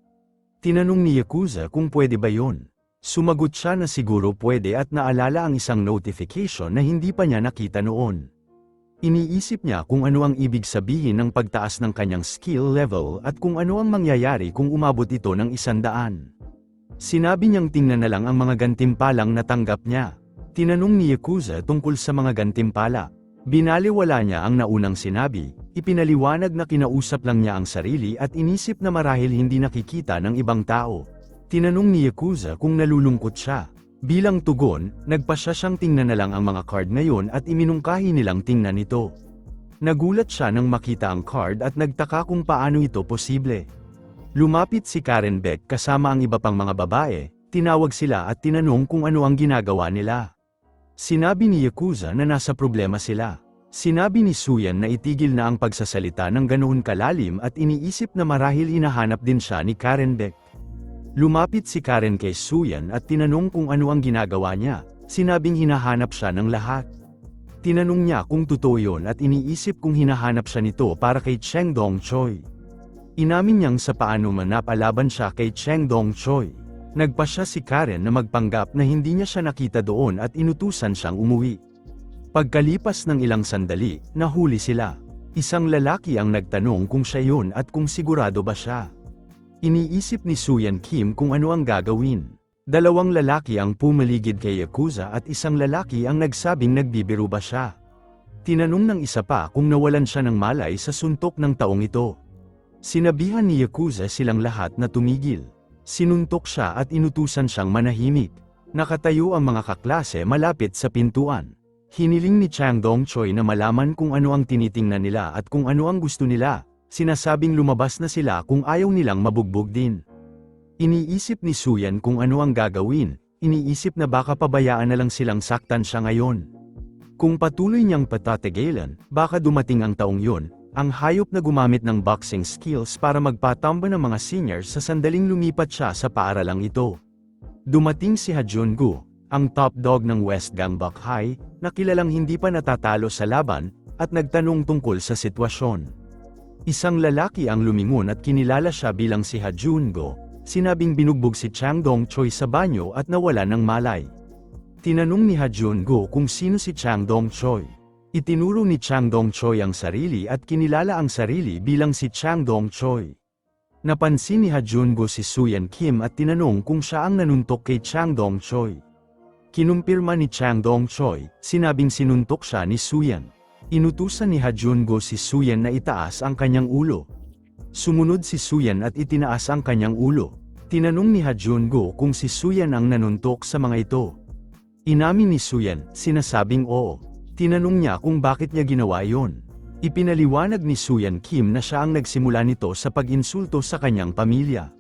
Tinanong ni Yakuza kung pwede ba yun. Sumagot siya na siguro pwede at naalala ang isang notification na hindi pa niya nakita noon. Iniisip niya kung ano ang ibig sabihin ng pagtaas ng kanyang skill level at kung ano ang mangyayari kung umabot ito ng 100. Sinabi niyang tingnan na lang ang mga gantimpalang natanggap niya. Tinanong ni Yakuza tungkol sa mga gantimpala. Binaliwala niya ang naunang sinabi, ipinaliwanag na kinausap lang niya ang sarili at inisip na marahil hindi nakikita ng ibang tao. Tinanong ni Yakuza kung nalulungkot siya. Bilang tugon, nagpasya siyang tingnan na lang ang mga card ngayon at iminungkahi nilang tingnan ito. Nagulat siya nang makita ang card at nagtaka kung paano ito posible. Lumapit si Karen Beck kasama ang iba pang mga babae, tinawag sila at tinanong kung ano ang ginagawa nila. Sinabi ni Yakuza na nasa problema sila. Sinabi ni Suyan na itigil na ang pagsasalita ng ganoon kalalim at iniisip na marahil hinahanap din siya ni Karen Beck. Lumapit si Karen kay Suyan at tinanong kung ano ang ginagawa niya, sinabing hinahanap siya ng lahat. Tinanong niya kung totoo yun at iniisip kung hinahanap siya nito para kay Cheng Dongchoi. Inamin niyang sa paano manapalaban siya kay Cheng Dongchoi. Nagpasya si Karen na magpanggap na hindi niya siya nakita doon at inutusan siyang umuwi. Pagkalipas ng ilang sandali, nahuli sila. Isang lalaki ang nagtanong kung siya yun at kung sigurado ba siya. Iniisip ni Suyan Kim kung ano ang gagawin. Dalawang lalaki ang pumaligid kay Yakuza at isang lalaki ang nagsabing nagbibiro ba siya. Tinanong ng isa pa kung nawalan siya ng malay sa suntok ng taong ito. Sinabihan ni Yakuza silang lahat na tumigil. Sinuntok siya at inutusan siyang manahimik. Nakatayo ang mga kaklase malapit sa pintuan. Hiniling ni Chang Dongchoi na malaman kung ano ang tinitingnan nila at kung ano ang gusto nila. Sinasabing lumabas na sila kung ayaw nilang mabugbog din. Iniisip ni Suyan kung ano ang gagawin, iniisip na baka pabayaan na lang silang saktan siya ngayon. Kung patuloy niyang patatigilan, baka dumating ang taong yun, ang hayop na gumamit ng boxing skills para magpatamba ng mga seniors sa sandaling lumipat siya sa paaralang ito. Dumating si Ha Jun-gu, ang top dog ng West Gangbuk High, na kilalang hindi pa natatalo sa laban, at nagtanong tungkol sa sitwasyon. Isang lalaki ang lumingon at kinilala siya bilang si Ha Jun-go, sinabing binugbog si Chang Dong-choi sa banyo at nawala ng malay. Tinanong ni Ha Jun-go kung sino si Chang Dong-choi. Itinuro ni Chang Dong-choi ang sarili at kinilala ang sarili bilang si Chang Dong-choi. Napansin ni Ha Jun-go si Suyan Kim at tinanong kung siya ang nanuntok kay Chang Dong-choi. Kinumpirma ni Chang Dong-choi, sinabing sinuntok siya ni Suyan. Inutusan ni Ha Jun-go si Suyan na itaas ang kanyang ulo. Sumunod si Suyan at itinaas ang kanyang ulo. Tinanong ni Ha Jun-go kung si Suyan ang nanuntok sa mga ito. Inamin ni Suyan, sinasabing oo. Tinanong niya kung bakit niya ginawa yon. Ipinaliwanag ni Suyan Kim na siya ang nagsimula nito sa pag-insulto sa kanyang pamilya.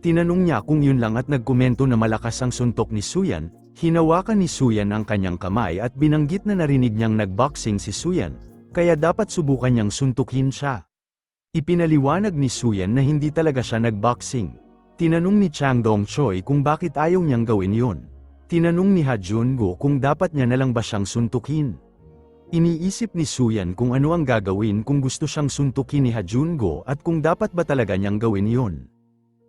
Tinanong niya kung yun lang at nagkomento na malakas ang suntok ni Suyan. Hinawakan ni Suyan ang kanyang kamay at binanggit na narinig niyang nagboxing si Suyan, kaya dapat subukan niyang suntukin siya. Ipinaliwanag ni Suyan na hindi talaga siya nagboxing. Tinanong ni Chang Dong-choi kung bakit ayaw niyang gawin yun. Tinanong ni Ha Jun-go kung dapat niya nalang ba siyang suntukin. Iniisip ni Suyan kung ano ang gagawin kung gusto siyang suntukin ni Ha Jun-go at kung dapat ba talaga niyang gawin yun.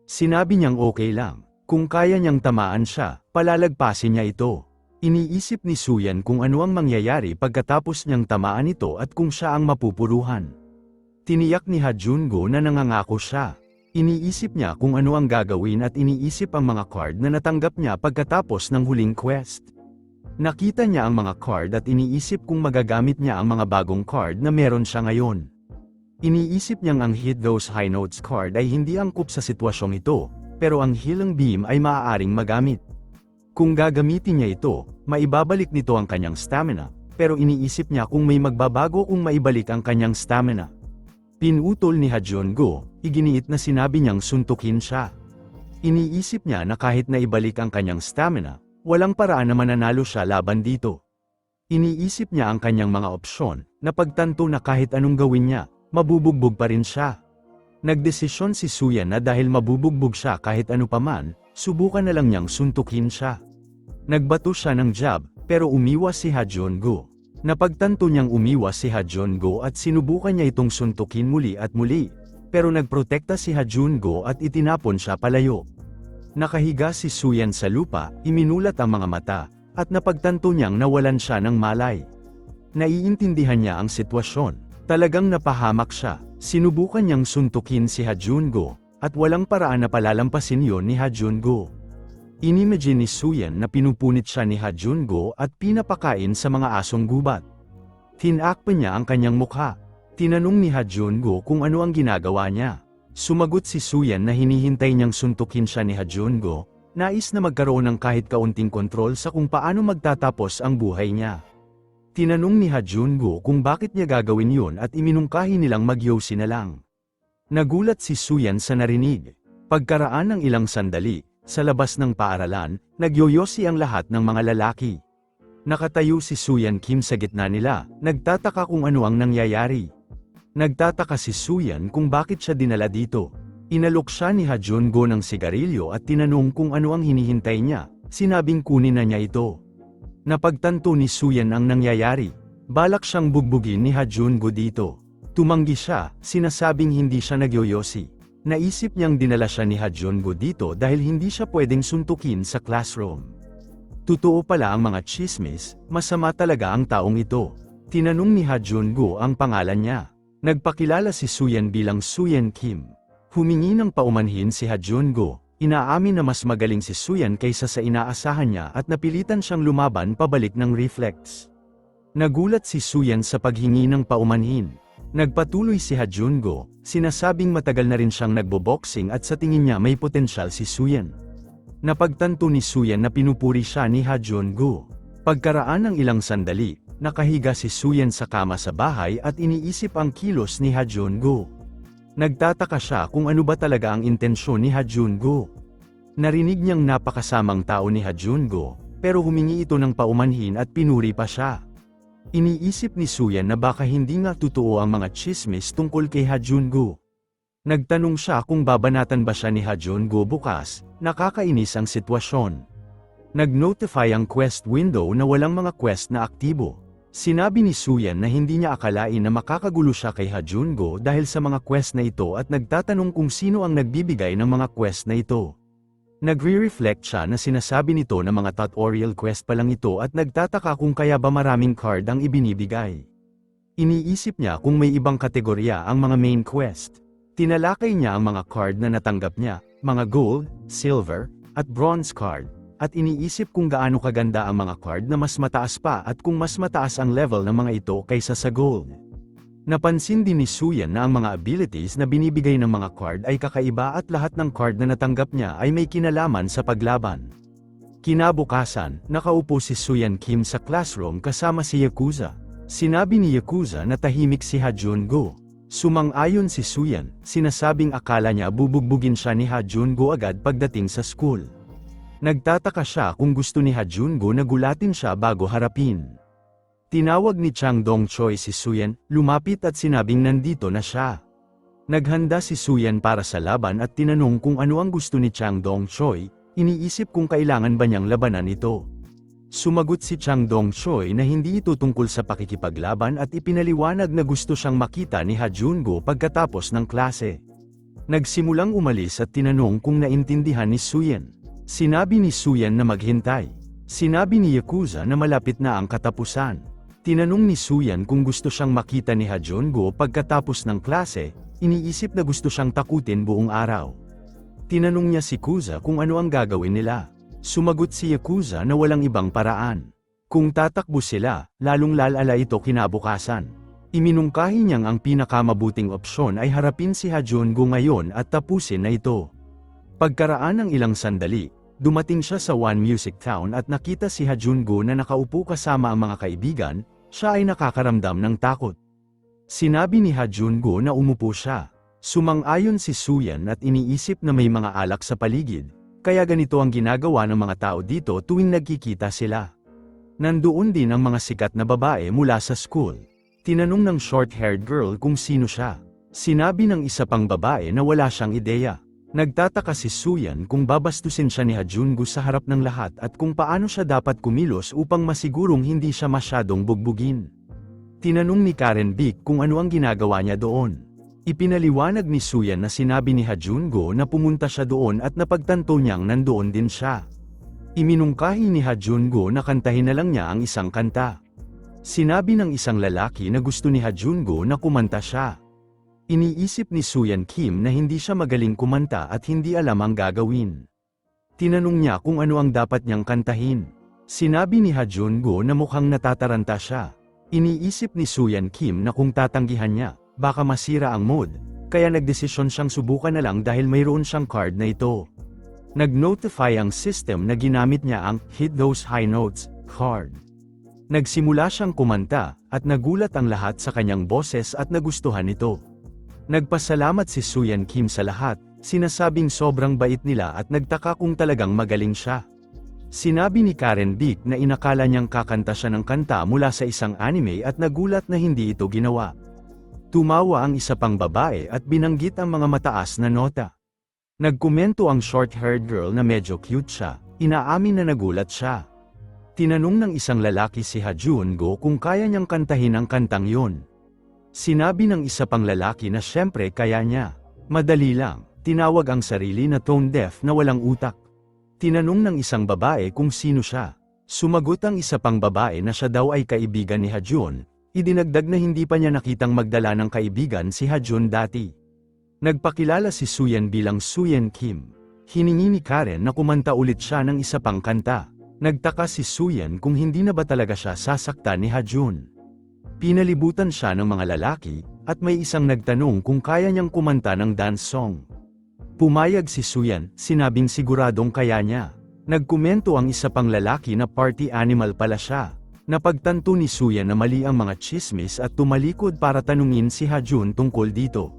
Sinabi niyang okay lang. Kung kaya niyang tamaan siya, palalagpasin niya ito. Iniisip ni Suyan kung ano ang mangyayari pagkatapos niyang tamaan ito at kung siya ang mapupuruhan. Tiniyak ni Ha Jun-go na nangangako siya. Iniisip niya kung ano ang gagawin at iniisip ang mga card na natanggap niya pagkatapos ng huling quest. Nakita niya ang mga card at iniisip kung magagamit niya ang mga bagong card na meron siya ngayon. Iniisip niyang ang Hit Those High Notes card ay hindi angkop sa sitwasyong ito, pero ang Healing Beam ay maaaring magamit. Kung gagamitin niya ito, maibabalik nito ang kanyang stamina, pero iniisip niya kung may magbabago kung maibalik ang kanyang stamina. Pinutol ni Ha Jun-go, iginiit na sinabi niyang suntukin siya. Iniisip niya na kahit na ibalik ang kanyang stamina, walang paraan na mananalo siya laban dito. Iniisip niya ang kanyang mga opsyon, na pagtanto na kahit anong gawin niya, mabubugbog pa rin siya. Nagdesisyon si Suyan na dahil mabubugbog siya kahit ano paman, subukan na lang niyang suntukin siya. Nagbato siya ng jab, pero umiwas si Ha Jun-go. Napagtanto niyang umiwas si Ha Jun-go at sinubukan niya itong suntukin muli at muli, pero nagprotekta si Ha Jun-go at itinapon siya palayo. Nakahiga si Suyan sa lupa, iminulat ang mga mata, at napagtanto niyang nawalan siya ng malay. Naiintindihan niya ang sitwasyon. Talagang napahamak siya. Sinubukan niyang suntukin si Ha Jun-go, at walang paraan na palalampasin yon ni Ha Jun-go. Inimagine ni Suyan na pinupunit siya ni Ha Jun-go at pinapakain sa mga asong gubat. Tinakpan niya ang kanyang mukha. Tinanong ni Ha Jun-go kung ano ang ginagawa niya. Sumagot si Suyan na hinihintay niyang suntukin siya ni Ha Jun-go, nais na magkaroon ng kahit kaunting kontrol sa kung paano magtatapos ang buhay niya. Tinanong ni Ha Jun-go kung bakit niya gagawin yun at iminungkahi nilang magyosi na lang. Nagulat si Suyan sa narinig. Pagkaraan ng ilang sandali, sa labas ng paaralan, nagyoyosi ang lahat ng mga lalaki. Nakatayo si Suyan Kim sa gitna nila, nagtataka kung ano ang nangyayari. Nagtataka si Suyan kung bakit siya dinala dito. Inalok siya ni Ha Jun-go ng sigarilyo at tinanong kung ano ang hinihintay niya, sinabing kunin na niya ito. Napagtanto ni Suyan ang nangyayari. Balak siyang bugbugin ni Ha Jun-go dito. Tumanggi siya, sinasabing hindi siya nagyoyosi. Naisip niyang dinala siya ni Ha Jun-go dito dahil hindi siya pwedeng suntukin sa classroom. Totoo pala ang mga chismis, masama talaga ang taong ito. Tinanong ni Ha Jun-go ang pangalan niya. Nagpakilala si Suyan bilang Suyan Kim. Humingi ng paumanhin si Ha Jun-go. Inaamin na mas magaling si Suyan kaysa sa inaasahan niya at napilitan siyang lumaban pabalik ng reflex. Nagulat si Suyan sa paghingi ng paumanhin. Nagpatuloy si Ha Jun-go, sinasabing matagal na rin siyang nagboboxing at sa tingin niya may potensyal si Suyan. Napagtanto ni Suyan na pinupuri siya ni Ha Jun-go. Pagkaraan ng ilang sandali, nakahiga si Suyan sa kama sa bahay at iniisip ang kilos ni Ha Jun-go. Nagtataka siya kung ano ba talaga ang intensyon ni Ha Jun-go. Narinig niyang napakasamang tao ni Ha Jun-go, pero humingi ito ng paumanhin at pinuri pa siya. Iniisip ni Suyan na baka hindi nga totoo ang mga chismis tungkol kay Ha Jun-go. Nagtanong siya kung babanatan ba siya ni Ha Jun-go bukas, nakakainis ang sitwasyon. Nag-notify ang quest window na walang mga quest na aktibo. Sinabi ni Suyan na hindi niya akalain na makakagulo siya kay Ha-Jungo dahil sa mga quest na ito at nagtatanong kung sino ang nagbibigay ng mga quest na ito. Nagre-reflect siya na sinasabi nito na mga tutorial quest pa lang ito at nagtataka kung kaya ba maraming card ang ibinibigay. Iniisip niya kung may ibang kategorya ang mga main quest. Tinalakay niya ang mga card na natanggap niya, mga gold, silver, at bronze card, at iniisip kung gaano kaganda ang mga card na mas mataas pa at kung mas mataas ang level ng mga ito kaysa sa gold. Napansin din ni Suyan na ang mga abilities na binibigay ng mga card ay kakaiba at lahat ng card na natanggap niya ay may kinalaman sa paglaban. Kinabukasan, nakaupo si Suyan Kim sa classroom kasama si Yakuza. Sinabi ni Yakuza na tahimik si Ha-Jungo. Sumang-ayon si Suyan, sinasabing akala niya bubugbugin siya ni Ha-Jungo agad pagdating sa school. Nagtataka siya kung gusto ni Ha-Jungo na gulatin siya bago harapin. Tinawag ni Chang Dong-choi si Suyan, lumapit at sinabing nandito na siya. Naghanda si Suyan para sa laban at tinanong kung ano ang gusto ni Chang Dong-choi, iniisip kung kailangan ba niyang labanan ito. Sumagot si Chang Dong-choi na hindi ito tungkol sa pakikipaglaban at ipinaliwanag na gusto siyang makita ni Ha-Jungo pagkatapos ng klase. Nagsimulang umalis at tinanong kung naintindihan ni Suyan. Sinabi ni Suyan na maghintay. Sinabi ni Yakuza na malapit na ang katapusan. Tinanong ni Suyan kung gusto siyang makita ni Ha-Jungo pagkatapos ng klase, iniisip na gusto siyang takutin buong araw. Tinanong niya si Kuza kung ano ang gagawin nila. Sumagot si Yakuza na walang ibang paraan. Kung tatakbo sila, lalong lalala ito kinabukasan. Iminungkahi niyang ang pinakamabuting opsyon ay harapin si Ha-Jungo ngayon at tapusin na ito. Pagkaraan ng ilang sandali, dumating siya sa One Music Town at nakita si Ha-Jungo na nakaupo kasama ang mga kaibigan, siya ay nakakaramdam ng takot. Sinabi ni Ha-Jungo na umupo siya. Sumang-ayon si Suyan at iniisip na may mga alak sa paligid. Kaya ganito ang ginagawa ng mga tao dito tuwing nagkikita sila. Nandoon din ang mga sikat na babae mula sa school. Tinanong ng short-haired girl kung sino siya. Sinabi ng isa pang babae na wala siyang ideya. Nagtataka si Suyan kung babastusin siya ni Ha-Jungo sa harap ng lahat at kung paano siya dapat kumilos upang masigurong hindi siya masyadong bugbugin. Tinanong ni Karen Bick kung ano ang ginagawa niya doon. Ipinaliwanag ni Suyan na sinabi ni Ha-Jungo na pumunta siya doon at napagtanto niyang nandoon din siya. Iminungkahi ni Ha-Jungo na kantahin na lang niya ang isang kanta. Sinabi ng isang lalaki na gusto ni Ha-Jungo na kumanta siya. Iniisip ni Suyan Kim na hindi siya magaling kumanta at hindi alam ang gagawin. Tinanong niya kung ano ang dapat niyang kantahin. Sinabi ni Ha-Jungo na mukhang natataranta siya. Iniisip ni Suyan Kim na kung tatanggihan niya, baka masira ang mood, kaya nagdesisyon siyang subukan na lang dahil mayroon siyang card na ito. Nag-notify ang system na ginamit niya ang "Hit Those High Notes" card. Nagsimula siyang kumanta, at nagulat ang lahat sa kanyang boses at nagustuhan ito. Nagpasalamat si Suyan Kim sa lahat, sinasabing sobrang bait nila at nagtaka kung talagang magaling siya. Sinabi ni Karen Bick na inakala niyang kakanta siya ng kanta mula sa isang anime at nagulat na hindi ito ginawa. Tumawa ang isa pang babae at binanggit ang mga mataas na nota. Nagkomento ang short-haired girl na medyo cute siya, inaamin na nagulat siya. Tinanong ng isang lalaki si Ha-Jungo kung kaya niyang kantahin ang kantang yon. Sinabi ng isa pang lalaki na syempre kaya niya. Madali lang, tinawag ang sarili na tone deaf na walang utak. Tinanong ng isang babae kung sino siya. Sumagot ang isa pang babae na siya daw ay kaibigan ni Ha-Jun. Idinagdag na hindi pa niya nakitang magdala ng kaibigan si Ha-Jun dati. Nagpakilala si Suyan bilang Suyan Kim. Hiningi ni Karen na kumanta ulit siya ng isa pang kanta. Nagtaka si Suyan kung hindi na ba talaga siya sasaktan ni Ha-Jun. Pinalibutan siya ng mga lalaki, at may isang nagtanong kung kaya niyang kumanta ng dance song. Pumayag si Suyan, sinabing siguradong kaya niya. Nagkomento ang isa pang lalaki na party animal pala siya. Napagtanto ni Suyan na mali ang mga chismis at tumalikod para tanungin si Ha-Jun tungkol dito.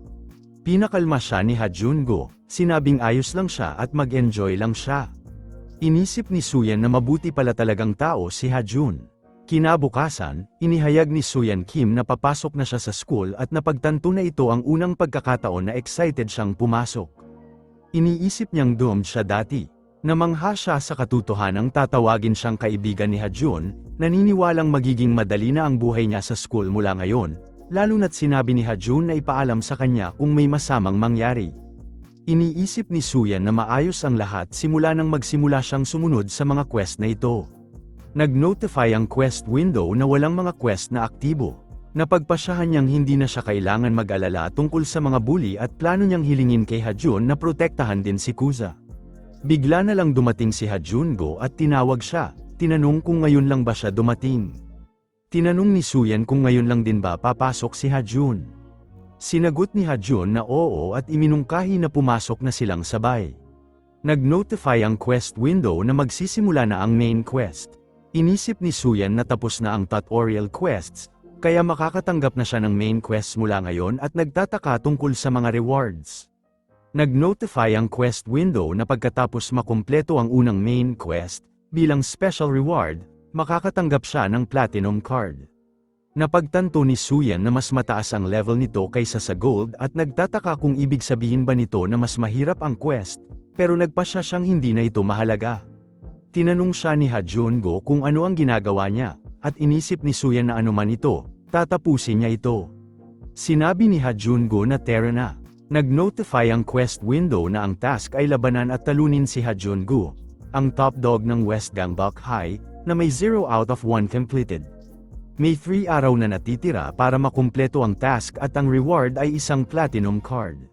Pinakalma siya ni Ha-Jungo, sinabing ayos lang siya at mag-enjoy lang siya. Inisip ni Suyan na mabuti pala talagang tao si Ha-Jun. Kinabukasan, inihayag ni Suyan Kim na papasok na siya sa school at napagtanto na ito ang unang pagkakataon na excited siyang pumasok. Iniisip niyang doomed siya dati. Namangha siya sa katotohanang tatawagin siyang kaibigan ni Hajun, naniniwalang magiging madali na ang buhay niya sa school mula ngayon, lalo na't sinabi ni Hajun na ipaalam sa kanya kung may masamang mangyari. Iniisip ni Suyan na maayos ang lahat simula nang magsimula siyang sumunod sa mga quest na ito. Nag-notify ang quest window na walang mga quest na aktibo. Napagpasyahan niyang hindi na siya kailangan mag-alala tungkol sa mga bully at plano niyang hilingin kay Hajun na protektahan din si Kuza. Bigla na lang dumating si Hajun-go at tinawag siya, tinanong kung ngayon lang ba siya dumating. Tinanong ni Suyan kung ngayon lang din ba papasok si Hajun. Sinagot ni Hajun na oo at iminungkahi na pumasok na silang sabay. Nag-notify ang quest window na magsisimula na ang main quest. Inisip ni Suyan na tapos na ang tutorial quests, kaya makakatanggap na siya ng main quest mula ngayon at nagtataka tungkol sa mga rewards. Nag-notify ang quest window na pagkatapos makumpleto ang unang main quest, bilang special reward, makakatanggap siya ng platinum card. Napagtanto ni Suyan na mas mataas ang level nito kaysa sa gold at nagtataka kung ibig sabihin ba nito na mas mahirap ang quest, pero nagpasya siyang hindi na ito mahalaga. Tinanong siya ni Hajun-go kung ano ang ginagawa niya, at inisip ni Suyan na anuman ito, tatapusin niya ito. Sinabi ni Hajun-go na tara na. Nag-notify ang quest window na ang task ay labanan at talunin si Hajun-go, ang top dog ng West Gangbuk High, na may 0 out of 1 completed. May 3 araw na natitira para makumpleto ang task at ang reward ay isang platinum card.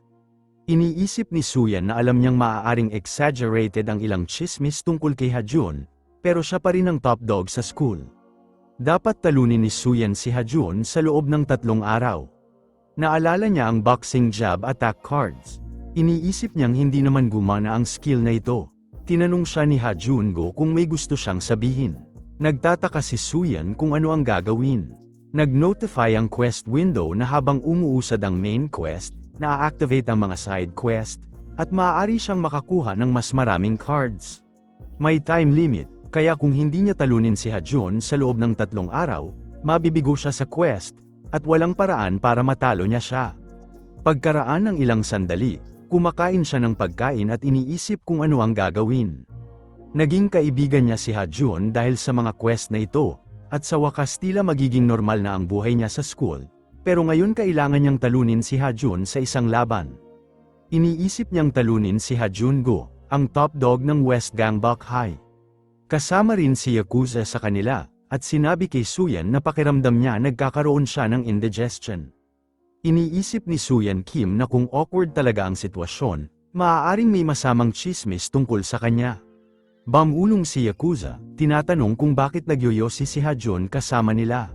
Iniisip ni Suyan na alam niyang maaaring exaggerated ang ilang chismis tungkol kay Hajun, pero siya pa rin ang top dog sa school. Dapat talunin ni Suyan si Hajun sa loob ng 3 araw. Naalala niya ang boxing jab attack cards. Iniisip niyang hindi naman gumana ang skill na ito. Tinanong siya ni Hajun-go kung may gusto siyang sabihin. Nagtataka si Suyan kung ano ang gagawin. Nag-notify ang quest window na habang umuusad ang main quest, na-activate ang mga side quest, at maaari siyang makakuha ng mas maraming cards. May time limit, kaya kung hindi niya talunin si Hajun sa loob ng 3 araw, mabibigo siya sa quest, at walang paraan para matalo niya siya. Pagkaraan ng ilang sandali, kumakain siya ng pagkain at iniisip kung ano ang gagawin. Naging kaibigan niya si Hajun dahil sa mga quest na ito, at sa wakas tila magiging normal na ang buhay niya sa school, pero ngayon kailangan niyang talunin si Hajun sa isang laban. Iniisip niyang talunin si Hajun-go, ang top dog ng West Gangbuk High. Kasama rin si Yakuza sa kanila, at sinabi kay Suyan na pakiramdam niya nagkakaroon siya ng indigestion. Iniisip ni Suyan Kim na kung awkward talaga ang sitwasyon, maaaring may masamang chismis tungkol sa kanya. Bamulong si Yakuza, tinatanong kung bakit nagyoyosi si Hajun kasama nila.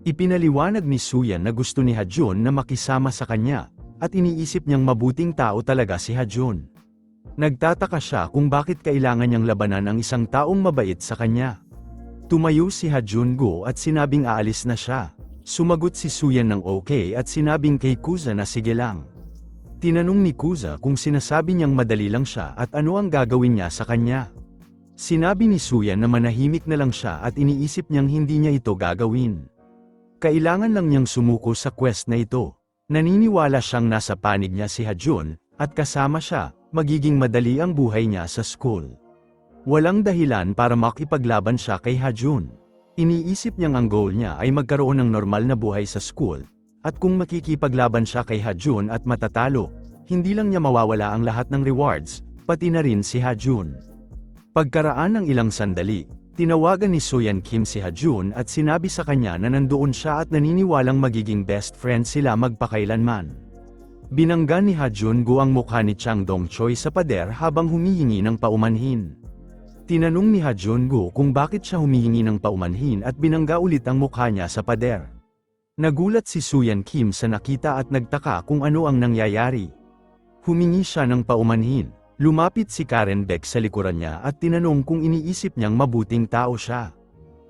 Ipinaliwanag ni Suyan na gusto ni Hajun na makisama sa kanya, at iniisip niyang mabuting tao talaga si Hajun. Nagtataka siya kung bakit kailangan niyang labanan ang isang taong mabait sa kanya. Tumayo si Hajun-go at sinabing aalis na siya. Sumagot si Suyan ng okay at sinabing kay Kuza na sige lang. Tinanong ni Kuza kung sinasabi niyang madali lang siya at ano ang gagawin niya sa kanya. Sinabi ni Suyan na manahimik na lang siya at iniisip niyang hindi niya ito gagawin. Kailangan lang niyang sumuko sa quest na ito. Naniniwala siyang nasa panig niya si Hajun, at kasama siya, magiging madali ang buhay niya sa school. Walang dahilan para makipaglaban siya kay Hajun. Iniisip niyang ang goal niya ay magkaroon ng normal na buhay sa school, at kung makikipaglaban siya kay Hajun at matatalo, hindi lang niya mawawala ang lahat ng rewards, pati na rin si Hajun. Pagkaraan ng ilang sandali, tinawagan ni Suyan Kim si Hajun at sinabi sa kanya na nandoon siya at naniniwalang magiging best friend sila magpakailanman. Binangga ni Hajun-go ang mukha ni Chang Dong-choi sa pader habang humihingi ng paumanhin. Tinanong ni Hajun-go kung bakit siya humihingi ng paumanhin at binangga ulit ang mukha niya sa pader. Nagulat si Suyan Kim sa nakita at nagtaka kung ano ang nangyayari. Humingi siya ng paumanhin. Lumapit si Karen Beck sa likuran niya at tinanong kung iniisip niyang mabuting tao siya.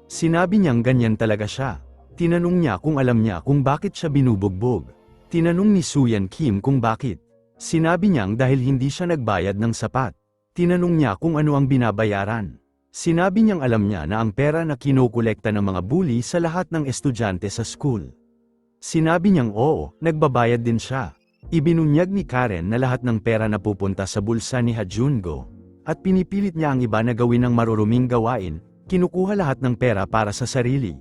Sinabi niyang ganyan talaga siya. Tinanong niya kung alam niya kung bakit siya binubugbog. Tinanong ni Suyan Kim kung bakit. Sinabi niyang dahil hindi siya nagbayad ng sapat. Tinanong niya kung ano ang binabayaran. Sinabi niyang alam niya na ang pera na kinokolekta ng mga bully sa lahat ng estudyante sa school. Sinabi niyang oo, nagbabayad din siya. Ibinunyag ni Karen na lahat ng pera na pupunta sa bulsa ni Hajun-go at pinipilit niya ang iba na gawin ng maruruming gawain, kinukuha lahat ng pera para sa sarili.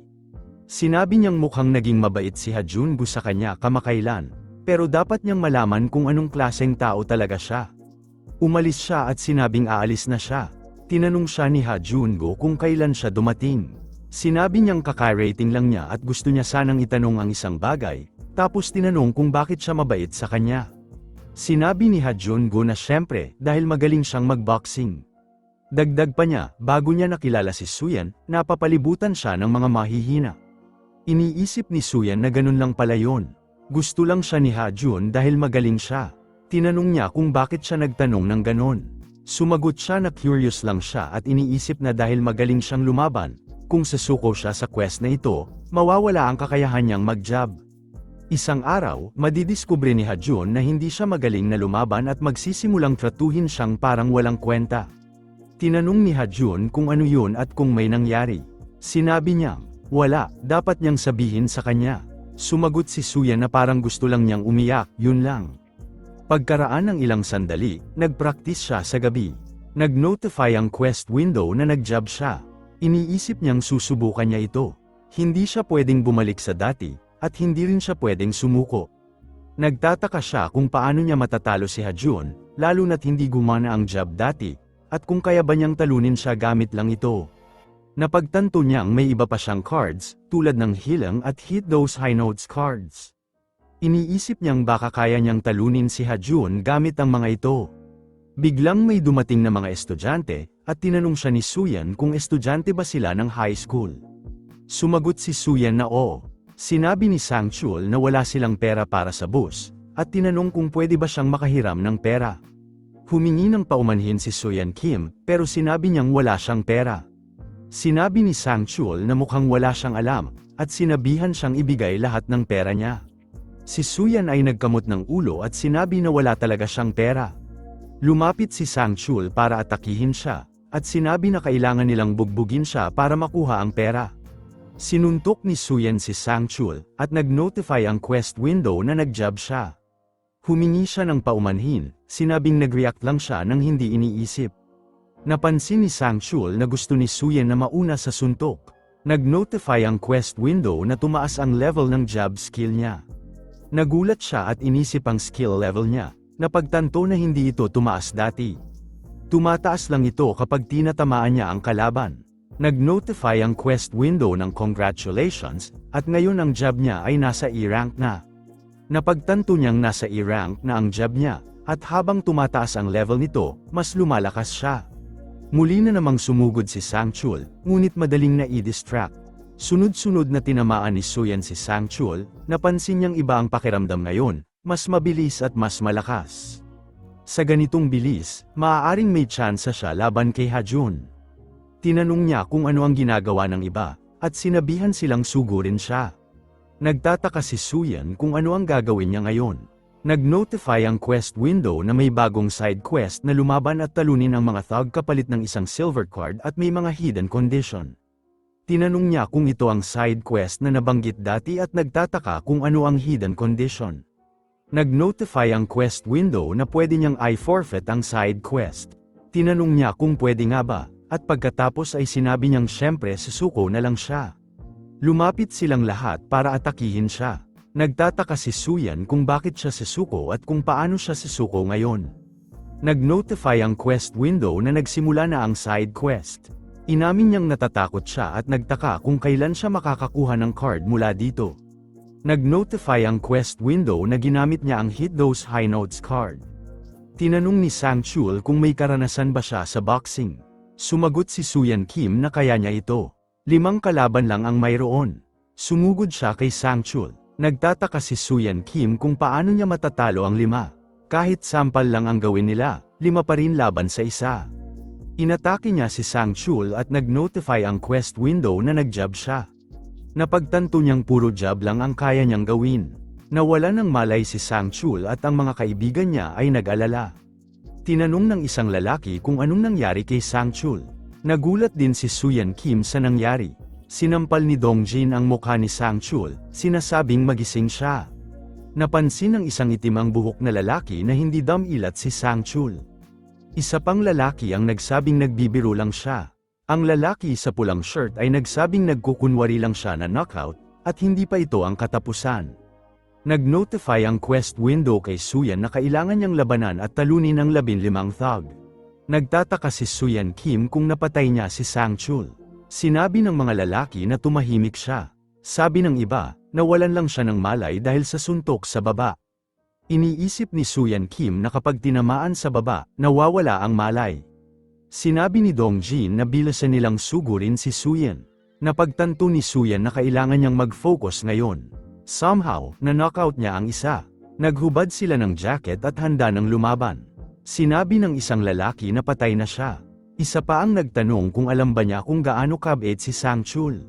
Sinabi niyang mukhang naging mabait si Ha-jun-gu sa kanya kamakailan, pero dapat niyang malaman kung anong klaseng tao talaga siya. Umalis siya at sinabing aalis na siya. Tinanong siya ni Ha-jun-gu kung kailan siya dumating. Sinabi niyang kakarating lang niya at gusto niya sanang itanong ang isang bagay, tapos tinanong kung bakit siya mabait sa kanya. Sinabi ni Ha-jun-gu na syempre dahil magaling siyang magboxing. Dagdag pa niya, bago niya nakilala si Suyan, napapalibutan siya ng mga mahihina. Iniisip ni Suyan na ganun lang pala yun. Gusto lang siya ni Ha-jun dahil magaling siya. Tinanong niya kung bakit siya nagtanong ng ganon. Sumagot siya na curious lang siya at iniisip na dahil magaling siyang lumaban, kung sasuko siya sa quest na ito, mawawala ang kakayahan niyang mag-job. Isang araw, madidiskubre ni Ha-jun na hindi siya magaling na lumaban at magsisimulang tratuhin siyang parang walang kwenta. Tinanong ni Ha-jun kung ano yun at kung may nangyari. Sinabi niya, wala, dapat niyang sabihin sa kanya. Sumagot si Suyan na parang gusto lang niyang umiyak, yun lang. Pagkaraan ng ilang sandali, nagpractice siya sa gabi. Nag-notify ang quest window na nag-job siya. Iniisip niyang susubukan niya ito. Hindi siya pwedeng bumalik sa dati, at hindi rin siya pwedeng sumuko. Nagtataka siya kung paano niya matatalo si Ha-jun, lalo na't hindi gumana ang job dati, at kung kaya ba niyang talunin siya gamit lang ito. Napagtanto niyang may iba pa siyang cards, tulad ng Hilang at Hit Those High Notes cards. Iniisip niyang baka kaya niyang talunin si Ha-jun gamit ang mga ito. Biglang may dumating na mga estudyante, at tinanong siya ni Suyan kung estudyante ba sila ng high school. Sumagot si Suyan na oo. Sinabi ni Sang-chul na wala silang pera para sa bus, at tinanong kung pwede ba siyang makahiram ng pera. Humingi ng paumanhin si Suyan Kim, pero sinabi niyang wala siyang pera. Sinabi ni Sang-chul na mukhang wala siyang alam, at sinabihan siyang ibigay lahat ng pera niya. Si Suyan ay nagkamot ng ulo at sinabi na wala talaga siyang pera. Lumapit si Sang-chul para atakihin siya, at sinabi na kailangan nilang bugbugin siya para makuha ang pera. Sinuntok ni Suyan si Sang-chul, at nag-notify ang quest window na nag-job siya. Humingi siya ng paumanhin, sinabing nag-react lang siya nang hindi iniisip. Napansin ni Sang-chul na gusto ni Suyan na mauna sa suntok. Nag-notify ang quest window na tumaas ang level ng job skill niya. Nagulat siya at inisip ang skill level niya, napagtanto na hindi ito tumaas dati. Tumataas lang ito kapag tinatamaan niya ang kalaban. Nag-notify ang quest window ng congratulations, at ngayon ang job niya ay nasa E-rank na. Napagtanto niyang nasa E-rank na ang job niya, at habang tumataas ang level nito, mas lumalakas siya. Muli na namang sumugod si Sang-chul, ngunit madaling na-i-distract. Sunod-sunod na tinamaan ni Suyan si Sang-chul, napansin niyang iba ang pakiramdam ngayon, mas mabilis at mas malakas. Sa ganitong bilis, maaaring may tsansa siya laban kay Ha-jun. Tinanong niya kung ano ang ginagawa ng iba, at sinabihan silang sugurin siya. Nagtataka si Suyan kung ano ang gagawin niya ngayon. Nag-notify ang quest window na may bagong side quest na lumaban at talunin ang mga thug kapalit ng isang silver card at may mga hidden condition. Tinanong niya kung ito ang side quest na nabanggit dati at nagtataka kung ano ang hidden condition. Nag-notify ang quest window na pwede niyang i-forfeit ang side quest. Tinanong niya kung pwede nga ba, at pagkatapos ay sinabi niyang syempre susuko na lang siya. Lumapit silang lahat para atakihin siya. Nagtataka si Suyan kung bakit siya susuko at kung paano siya susuko ngayon. Nag-notify ang quest window na nagsimula na ang side quest. Inamin niyang natatakot siya at nagtaka kung kailan siya makakakuha ng card mula dito. Nag-notify ang quest window na ginamit niya ang Hit Those High Notes card. Tinanong ni Sang-chul kung may karanasan ba siya sa boxing. Sumagot si Suyan Kim na kaya niya ito. 5 kalaban lang ang mayroon. Sumugod siya kay Sang-chul. Nagtataka si Suyan Kim kung paano niya matatalo ang 5. Kahit sampal lang ang gawin nila, 5 pa rin laban sa isa. Inatake niya si Sang-chul at nag-notify ang quest window na nag-job siya. Napagtanto niyang puro job lang ang kaya niyang gawin. Nawala ng malay si Sang-chul at ang mga kaibigan niya ay nag-alala. Tinanong ng isang lalaki kung anong nangyari kay Sang-chul. Nagulat din si Suyan Kim sa nangyari. Sinampal ni Dongjin ang mukha ni Sang-chul, sinasabing magising siya. Napansin ng isang itim ang buhok na lalaki na hindi damilat si Sang-chul. Isa pang lalaki ang nagsabing nagbibiro lang siya. Ang lalaki sa pulang shirt ay nagsabing nagkukunwari lang siya na knockout, at hindi pa ito ang katapusan. Nag-notify ang Quest window kay Suyan na kailangan niyang labanan at talunin ang 15 thug. Nagtataka si Suyan Kim kung napatay niya si Sang-chul. Sinabi ng mga lalaki na tumahimik siya. Sabi ng iba, nawalan lang siya ng malay dahil sa suntok sa baba. Iniisip ni Suyan Kim na kapag tinamaan sa baba, nawawala ang malay. Sinabi ni Dong Jin na bilasan nilang sugurin si Suyan. Napagtanto ni Suyan na kailangan niyang mag-focus ngayon. Somehow, na-knockout niya ang isa. Naghubad sila ng jacket at handa ng lumaban. Sinabi ng isang lalaki na patay na siya. Isa pa ang nagtanong kung alam ba niya kung gaano kabait si Sang-chul.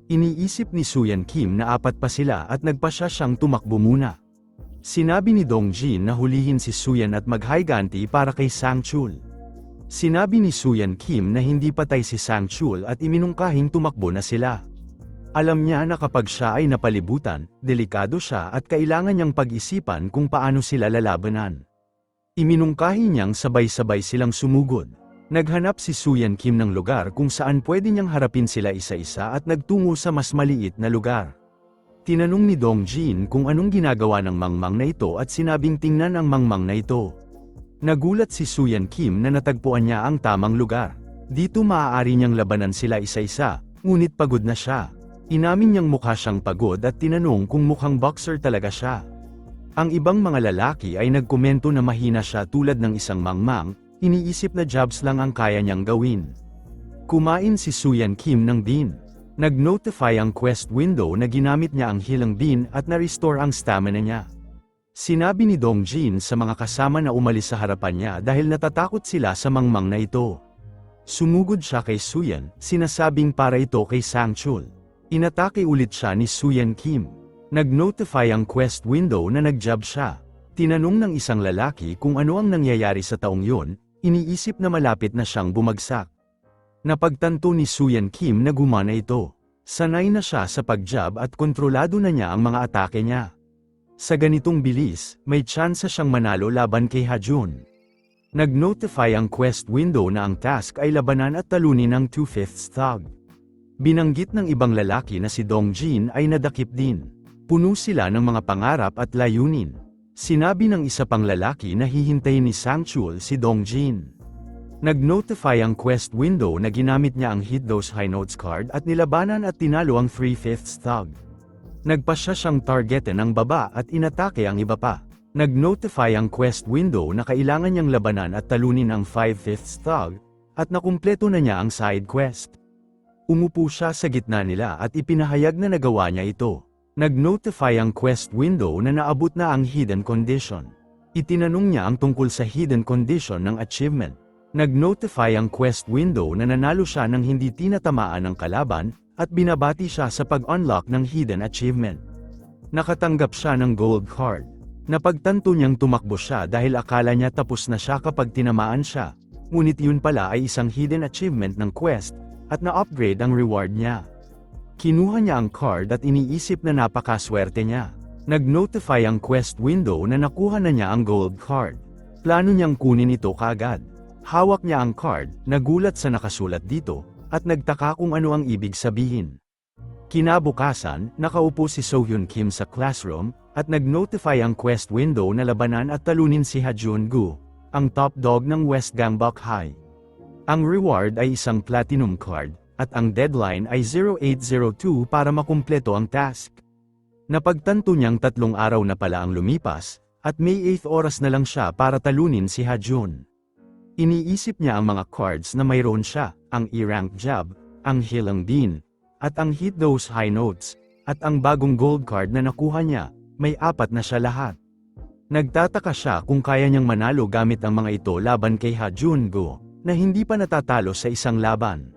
Iniisip ni Suyan Kim na 4 pa sila at nagpasya siyang tumakbo muna. Sinabi ni Dong Jin na hulihin si Suyan at mag-higanti para kay Sang-chul. Sinabi ni Suyan Kim na hindi patay si Sang-chul at iminungkahing tumakbo na sila. Alam niya na kapag siya ay napalibutan, delikado siya at kailangan niyang pag-isipan kung paano sila lalabanan. Iminungkahi niyang sabay-sabay silang sumugod. Naghanap si Suyan Kim ng lugar kung saan pwede niyang harapin sila isa-isa at nagtungo sa mas maliit na lugar. Tinanong ni Dong Jin kung anong ginagawa ng mangmang na ito at sinabing tingnan ang mangmang na ito. Nagulat si Suyan Kim na natagpuan niya ang tamang lugar. Dito maaari niyang labanan sila isa-isa, ngunit pagod na siya. Inamin niyang mukha siyang pagod at tinanong kung mukhang boxer talaga siya. Ang ibang mga lalaki ay nagkomento na mahina siya tulad ng isang mangmang, iniisip na jobs lang ang kaya niyang gawin. Kumain si Suyan Kim ng bean. Nag-notify ang Quest window na ginamit niya ang healing bean at na-restore ang stamina niya. Sinabi ni Dong Jin sa mga kasama na umalis sa harapan niya dahil natatakot sila sa mangmang na ito. Sumugod siya kay Suyan, sinasabing para ito kay Sang-chul. Inatake ulit siya ni Suyan Kim. Nag-notify ang Quest window na nag-job siya. Tinanong ng isang lalaki kung ano ang nangyayari sa taong yun, iniisip na malapit na siyang bumagsak. Napagtanto ni Suyan Kim na gumana ito. Sanay na siya sa pag-job at kontrolado na niya ang mga atake niya. Sa ganitong bilis, may tsansa siyang manalo laban kay Ha-jun. Nag-notify ang Quest window na ang task ay labanan at talunin ang 2/5 thug. Binanggit ng ibang lalaki na si Dong Jin ay nadakip din. Puno sila ng mga pangarap at layunin. Sinabi ng isa pang lalaki na hihintayin ni Sang-chul si Dong Jin. Nag-notify ang Quest window na ginamit niya ang Hit Those High Notes card at nilabanan at tinalo ang 3/5 thug. Nagpasya siyang targetin ang baba at inatake ang iba pa. Nag-notify ang Quest window na kailangan niyang labanan at talunin ang 5/5 thug, at nakumpleto na niya ang side quest. Umupo siya sa gitna nila at ipinahayag na nagawa niya ito. Nag-notify ang Quest window na naabot na ang hidden condition. Itinanong niya ang tungkol sa hidden condition ng achievement. Nag-notify ang Quest window na nanalo siya ng hindi tinatamaan ng kalaban, at binabati siya sa pag-unlock ng hidden achievement. Nakatanggap siya ng gold card. Napagtanto niyang tumakbo siya dahil akala niya tapos na siya kapag tinamaan siya, ngunit yun pala ay isang hidden achievement ng quest, at na-upgrade ang reward niya. Kinuha niya ang card at iniisip na napakaswerte niya. Nag-notify ang Quest window na nakuha na niya ang gold card. Plano niyang kunin ito kaagad. Hawak niya ang card, nagulat sa nakasulat dito, at nagtaka kung ano ang ibig sabihin. Kinabukasan, nakaupo si So-hyun Kim sa classroom, at nag-notify ang Quest window na labanan at talunin si Ha-jun Gu, ang top dog ng West Gangbuk High. Ang reward ay isang platinum card, at ang deadline ay 0802 para makumpleto ang task. Napagtanto niyang 3 araw na pala ang lumipas, at may 8 oras na lang siya para talunin si Ha-jun. Iniisip niya ang mga cards na mayroon siya, ang E-rank job, ang Healing Bean, at ang Hit Those High Notes, at ang bagong gold card na nakuha niya, may 4 na siya lahat. Nagtataka siya kung kaya niyang manalo gamit ang mga ito laban kay Ha-jun Gu, na hindi pa natatalo sa isang laban.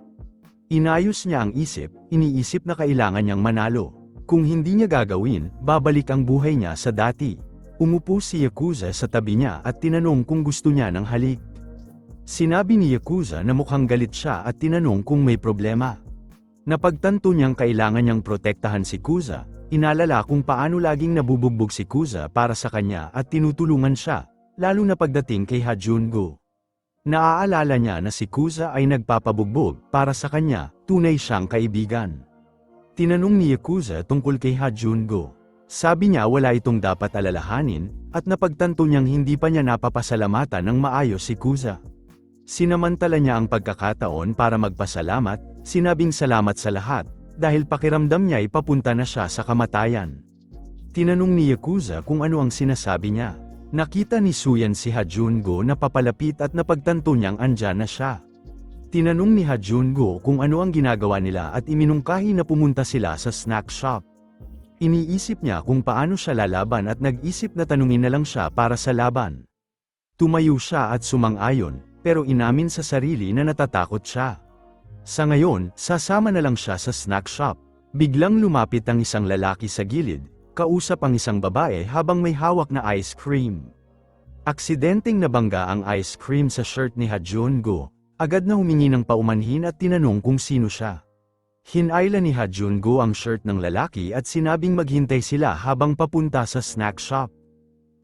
Inayos niya ang isip, iniisip na kailangan niyang manalo. Kung hindi niya gagawin, babalik ang buhay niya sa dati. Umupo si Yakuza sa tabi niya at tinanong kung gusto niya ng halik. Sinabi ni Yakuza na mukhang galit siya at tinanong kung may problema. Napagtanto niyang kailangan niyang protektahan si Kuza, inalala kung paano laging nabubugbog si Kuza para sa kanya at tinutulungan siya, lalo na pagdating kay Ha-jun Gu. Naaalala niya na si Kuza ay nagpapabugbog para sa kanya, tunay siyang kaibigan. Tinanong ni Yakuza tungkol kay Ha Jungo. Sabi niya wala itong dapat alalahanin, at napagtanto niyang hindi pa niya napapasalamatan ng maayos si Kuza. Sinamantala niya ang pagkakataon para magpasalamat, sinabing salamat sa lahat, dahil pakiramdam niya ay papunta na siya sa kamatayan. Tinanong ni Yakuza kung ano ang sinasabi niya. Nakita ni Suyan si Ha Jungo na papalapit at napagtanto niyang andyan na siya. Tinanong ni Ha Jungo kung ano ang ginagawa nila at iminungkahi na pumunta sila sa snack shop. Iniisip niya kung paano siya lalaban at nag-isip na tanungin na lang siya para sa laban. Tumayo siya at sumang-ayon, pero inamin sa sarili na natatakot siya. Sa ngayon, sasama na lang siya sa snack shop. Biglang lumapit ang isang lalaki sa gilid, kausap ang isang babae habang may hawak na ice cream. Aksidenteng nabangga ang ice cream sa shirt ni Ha Jungo, agad na humingi ng paumanhin at tinanong kung sino siya. Hinayla ni Ha Jungo ang shirt ng lalaki at sinabing maghintay sila habang papunta sa snack shop.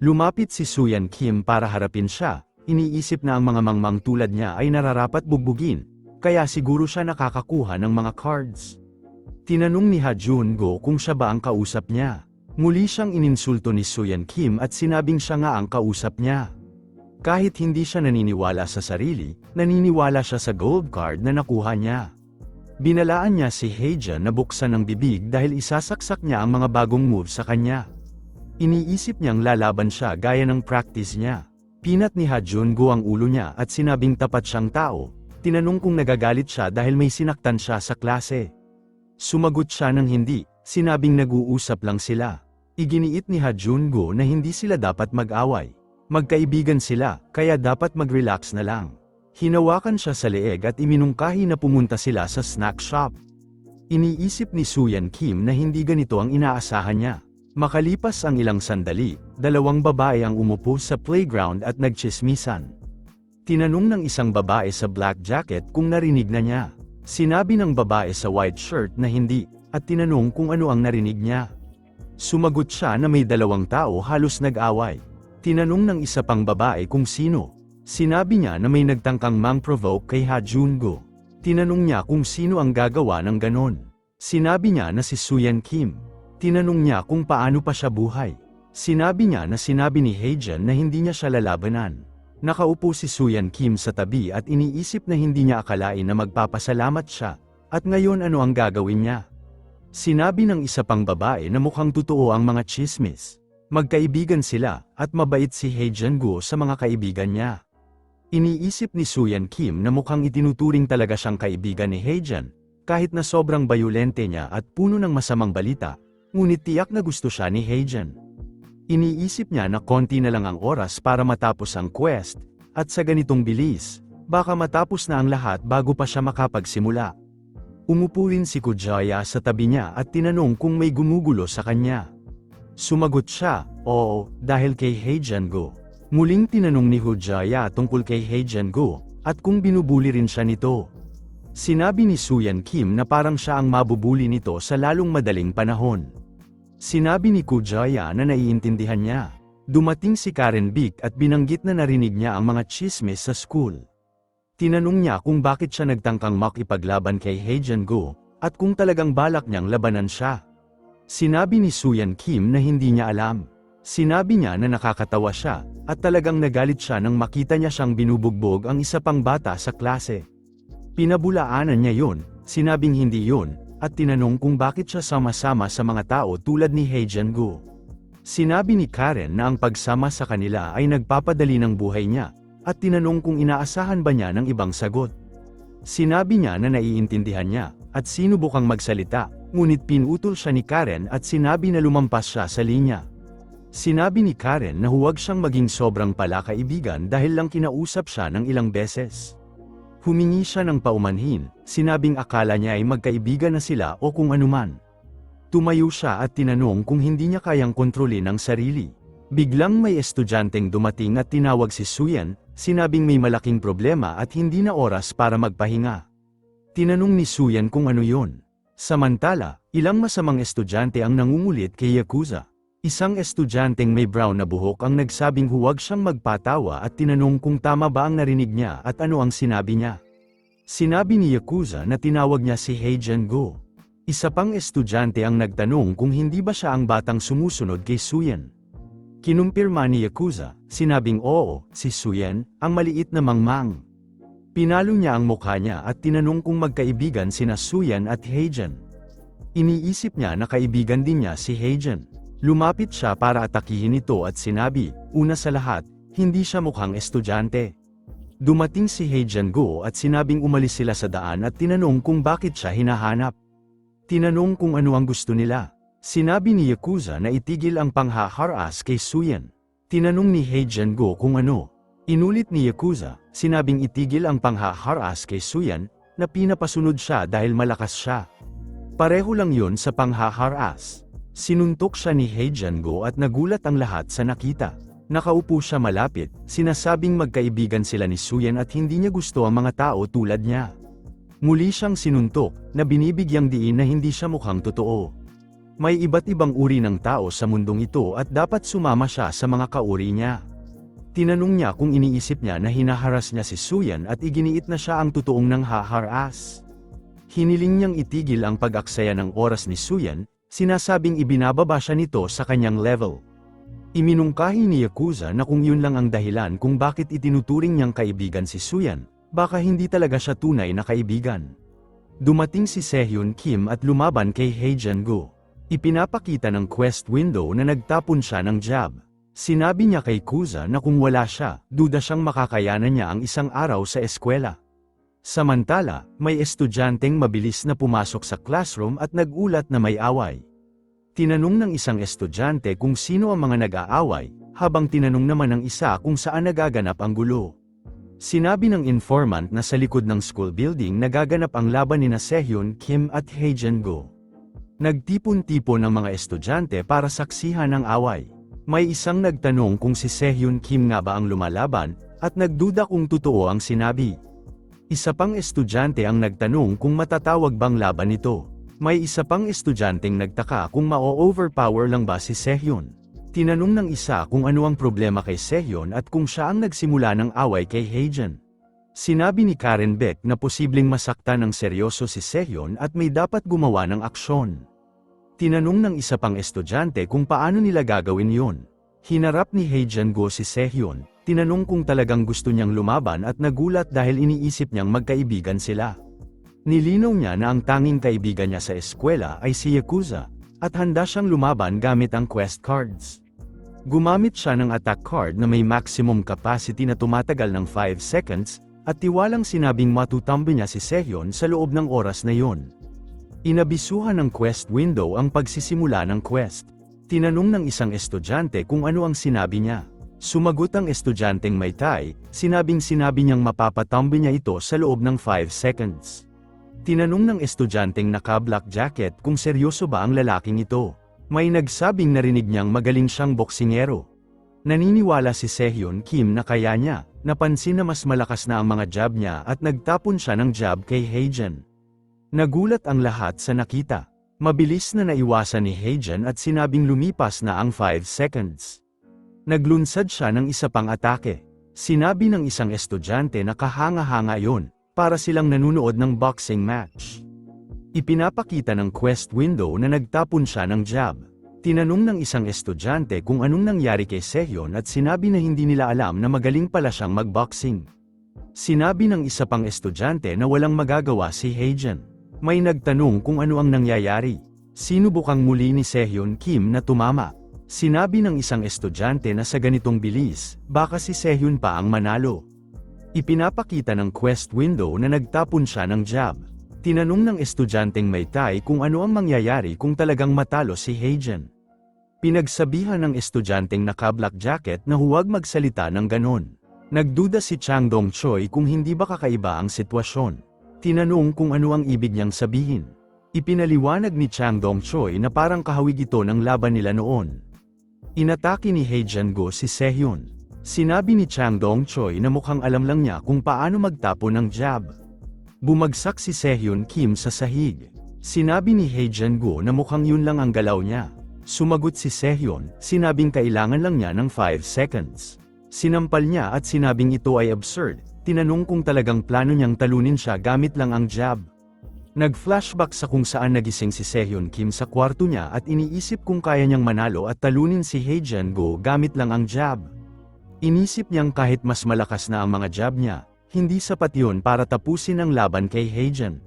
Lumapit si Suyan Kim para harapin siya, iniisip na ang mga mangmang tulad niya ay nararapat bugbugin, kaya siguro siya nakakakuha ng mga cards. Tinanong ni Ha Jungo kung siya ba ang kausap niya. Muli siyang ininsulto ni Suyan Kim at sinabing siya nga ang kausap niya. Kahit hindi siya naniniwala sa sarili, naniniwala siya sa gold card na nakuha niya. Binalaan niya si Haeja na buksan ang bibig dahil isasaksak niya ang mga bagong move sa kanya. Iniisip niyang lalaban siya gaya ng practice niya. Pinat ni Ha Jungo ang ulo niya at sinabing tapat siyang tao. Tinanong kung nagagalit siya dahil may sinaktan siya sa klase. Sumagot siya ng hindi, sinabing nag-uusap lang sila. Iginiit ni Ha Jungo na hindi sila dapat mag-away. Magkaibigan sila, kaya dapat mag-relax na lang. Hinawakan siya sa leeg at iminungkahi na pumunta sila sa snack shop. Iniisip ni Suyan Kim na hindi ganito ang inaasahan niya. Makalipas ang ilang sandali, dalawang babae ang umupo sa playground at nagtsismisan. Tinanong ng isang babae sa black jacket kung narinig na niya. Sinabi ng babae sa white shirt na hindi, at tinanong kung ano ang narinig niya. Sumagot siya na may dalawang tao halos nag-away. Tinanong ng isa pang babae kung sino. Sinabi niya na may nagtangkang mang-provoke kay Ha Jungo. Tinanong niya kung sino ang gagawa ng ganon. Sinabi niya na si Suyan Kim. Tinanong niya kung paano pa siya buhay. Sinabi niya na sinabi ni Haejan na hindi niya siya lalabanan. Nakaupo si Suyan Kim sa tabi at iniisip na hindi niya akalain na magpapasalamat siya. At ngayon ano ang gagawin niya? Sinabi ng isa pang babae na mukhang totoo ang mga chismis. Magkaibigan sila, at mabait si Haejan Go sa mga kaibigan niya. Iniisip ni Suyan Kim na mukhang itinuturing talaga siyang kaibigan ni Haejan, kahit na sobrang bayolente niya at puno ng masamang balita, ngunit tiyak na gusto siya ni Haejan. Iniisip niya na konti na lang ang oras para matapos ang quest, at sa ganitong bilis, baka matapos na ang lahat bago pa siya makapagsimula. Umupo rin si Kujaya sa tabi niya at tinanong kung may gumugulo sa kanya. Sumagot siya, oo, dahil kay Haejan Go. Muling tinanong ni Kujaya tungkol kay Haejan Go, at kung binubuli rin siya nito. Sinabi ni Suyan Kim na parang siya ang mabubuli nito sa lalong madaling panahon. Sinabi ni Kujaya na naiintindihan niya. Dumating si Karen Bick at binanggit na narinig niya ang mga chismis sa school. Tinanong niya kung bakit siya nagtangkang makipaglaban kay Haejan Go, at kung talagang balak niyang labanan siya. Sinabi ni Suyan Kim na hindi niya alam. Sinabi niya na nakakatawa siya, at talagang nagalit siya nang makita niya siyang binubugbog ang isa pang bata sa klase. Pinabulaanan niya yon, sinabing hindi yon, at tinanong kung bakit siya sama-sama sa mga tao tulad ni Haejan Go. Sinabi ni Karen na ang pagsama sa kanila ay nagpapadali ng buhay niya, at tinanong kung inaasahan ba niya ng ibang sagot. Sinabi niya na naiintindihan niya, at sinubukang magsalita, ngunit pinutol siya ni Karen at sinabi na lumampas siya sa linya. Sinabi ni Karen na huwag siyang maging sobrang palakaibigan dahil lang kinausap siya ng ilang beses. Humingi siya ng paumanhin, sinabing akala niya ay magkaibigan na sila o kung anuman. Tumayo siya at tinanong kung hindi niya kayang kontrolin ang sarili. Biglang may estudyanteng dumating at tinawag si Suyan, sinabing may malaking problema at hindi na oras para magpahinga. Tinanong ni Suyan kung ano yon. Samantala, ilang masamang estudyante ang nangungulit kay Yakuza. Isang estudyanteng may brown na buhok ang nagsabing huwag siyang magpatawa at tinanong kung tama ba ang narinig niya at ano ang sinabi niya. Sinabi ni Yakuza na tinawag niya si Heijen Go. Isa pang estudyante ang nagtanong kung hindi ba siya ang batang sumusunod kay Suyen. Kinumpirma ni Yakuza, sinabing oo, si Suyen, ang maliit na mangmang. Pinalo niya ang mukha niya at tinanong kung magkaibigan sina Suyen at Heijen. Iniisip niya na kaibigan din niya si Heijen. Lumapit siya para atakihin ito at sinabi, una sa lahat, hindi siya mukhang estudyante. Dumating si Heijen Go at sinabing umalis sila sa daan at tinanong kung bakit siya hinahanap. Tinanong kung ano ang gusto nila. Sinabi ni Yakuza na itigil ang panghaharas kay Suyen. Tinanong ni Heijen Go kung ano. Inulit ni Yakuza, sinabing itigil ang panghaharas kay Suyen, na pinapasunod siya dahil malakas siya. Pareho lang yun sa panghaharas. Sinuntok siya ni Heijen Go at nagulat ang lahat sa nakita. Nakaupo siya malapit, sinasabing magkaibigan sila ni Suyen at hindi niya gusto ang mga tao tulad niya. Muli siyang sinuntok, na binibigyang diin na hindi siya mukhang totoo. May iba't ibang uri ng tao sa mundong ito at dapat sumama siya sa mga kauri niya. Tinanong niya kung iniisip niya na hinaharas niya si Suyen at iginiit na siya ang totoong nanghaharas. Hiniling niyang itigil ang pag-aksaya ng oras ni Suyen, sinasabing ibinababa siya nito sa kanyang level. Iminungkahi ni Yakuza na kung yun lang ang dahilan kung bakit itinuturing niyang kaibigan si Suyen, baka hindi talaga siya tunay na kaibigan. Dumating si Sehyun Kim at lumaban kay Heijen Go. Ipinapakita ng quest window na nagtapon siya ng jab. Sinabi niya kay Kuza na kung wala siya, duda siyang makakayanan niya ang isang araw sa eskwela. Samantala, may estudyanteng mabilis na pumasok sa classroom at nagulat na may away. Tinanong ng isang estudyante kung sino ang mga nag-aaway, habang tinanong naman ng isa kung saan nagaganap ang gulo. Sinabi ng informant na sa likod ng school building nagaganap ang laban nina Sehyun Kim at Heijen Go. Nagtipon-tipon ang mga estudyante para saksihan ang away. May isang nagtanong kung si Sehyun Kim nga ba ang lumalaban, at nagduda kung totoo ang sinabi. Isa pang estudyante ang nagtanong kung matatawag bang laban ito. May isa pang estudyanteng nagtaka kung ma-overpower lang ba si Sehyun. Tinanong ng isa kung ano ang problema kay Sehyun at kung siya ang nagsimula ng away kay Heijen. Sinabi ni Karen Beck na posibleng masaktan ng seryoso si Sehyun at may dapat gumawa ng aksyon. Tinanong ng isa pang estudyante kung paano nila gagawin yon. Hinarap ni Heijen Go si Sehyun, tinanong kung talagang gusto niyang lumaban at nagulat dahil iniisip niyang magkaibigan sila. Nilinaw niya na ang tanging kaibigan niya sa eskwela ay si Yakuza, at handa siyang lumaban gamit ang quest cards. Gumamit siya ng attack card na may maximum capacity na tumatagal ng 5 seconds, at tiwalang sinabing matutambo niya si Sehyun sa loob ng oras na yon. Inabisuhan ng quest window ang pagsisimula ng quest. Tinanong ng isang estudyante kung ano ang sinabi niya. Sumagot ang estudyanteng may tie, sinabi niyang mapapatambo niya ito sa loob ng 5 seconds. Tinanong ng estudyanteng naka-black jacket kung seryoso ba ang lalaking ito. May nagsabing narinig niyang magaling siyang boksingero. Naniniwala si Sehyun Kim na kaya niya, napansin na mas malakas na ang mga jab niya at nagtapon siya ng jab kay Heijen. Nagulat ang lahat sa nakita. Mabilis na naiwasan ni Heijen at sinabing lumipas na ang 5 seconds. Naglunsad siya ng isa pang atake. Sinabi ng isang estudyante na kahanga-hanga yon, para silang nanunood ng boxing match. Ipinapakita ng quest window na nagtapon siya ng jab. Tinanong ng isang estudyante kung anong nangyari kay Sehyun at sinabi na hindi nila alam na magaling pala siyang magboxing. Sinabi ng isa pang estudyante na walang magagawa si Heijen. May nagtanong kung ano ang nangyayari. Sinubukang muli ni Sehyun Kim na tumama. Sinabi ng isang estudyante na sa ganitong bilis, baka si Sehyun pa ang manalo. Ipinapakita ng quest window na nagtapon siya ng jab. Tinanong ng estudyanteng may tie kung ano ang mangyayari kung talagang matalo si Heijen. Pinagsabihan ng estudyanteng naka-black jacket na huwag magsalita ng ganon. Nagduda si Chang Dong-choi kung hindi ba kakaiba ang sitwasyon. Tinanong kung ano ang ibig niyang sabihin. Ipinaliwanag ni Chang Dong-choi na parang kahawig ito ng laban nila noon. Inatake ni Heijen Go si Sehyun. Sinabi ni Chang Dong-choi na mukhang alam lang niya kung paano magtapon ng jab. Bumagsak si Sehyun Kim sa sahig. Sinabi ni Heijen Go na mukhang yun lang ang galaw niya. Sumagot si Sehyon, sinabing kailangan lang niya ng 5 seconds. Sinampal niya at sinabing ito ay absurd, tinanong kung talagang plano niyang talunin siya gamit lang ang jab. Nag-flashback sa kung saan nagising si Sehyon Kim sa kwarto niya at iniisip kung kaya niyang manalo at talunin si Hae-jin-go gamit lang ang jab. Inisip niyang kahit mas malakas na ang mga jab niya, hindi sapat yun para tapusin ang laban kay Hae-jin.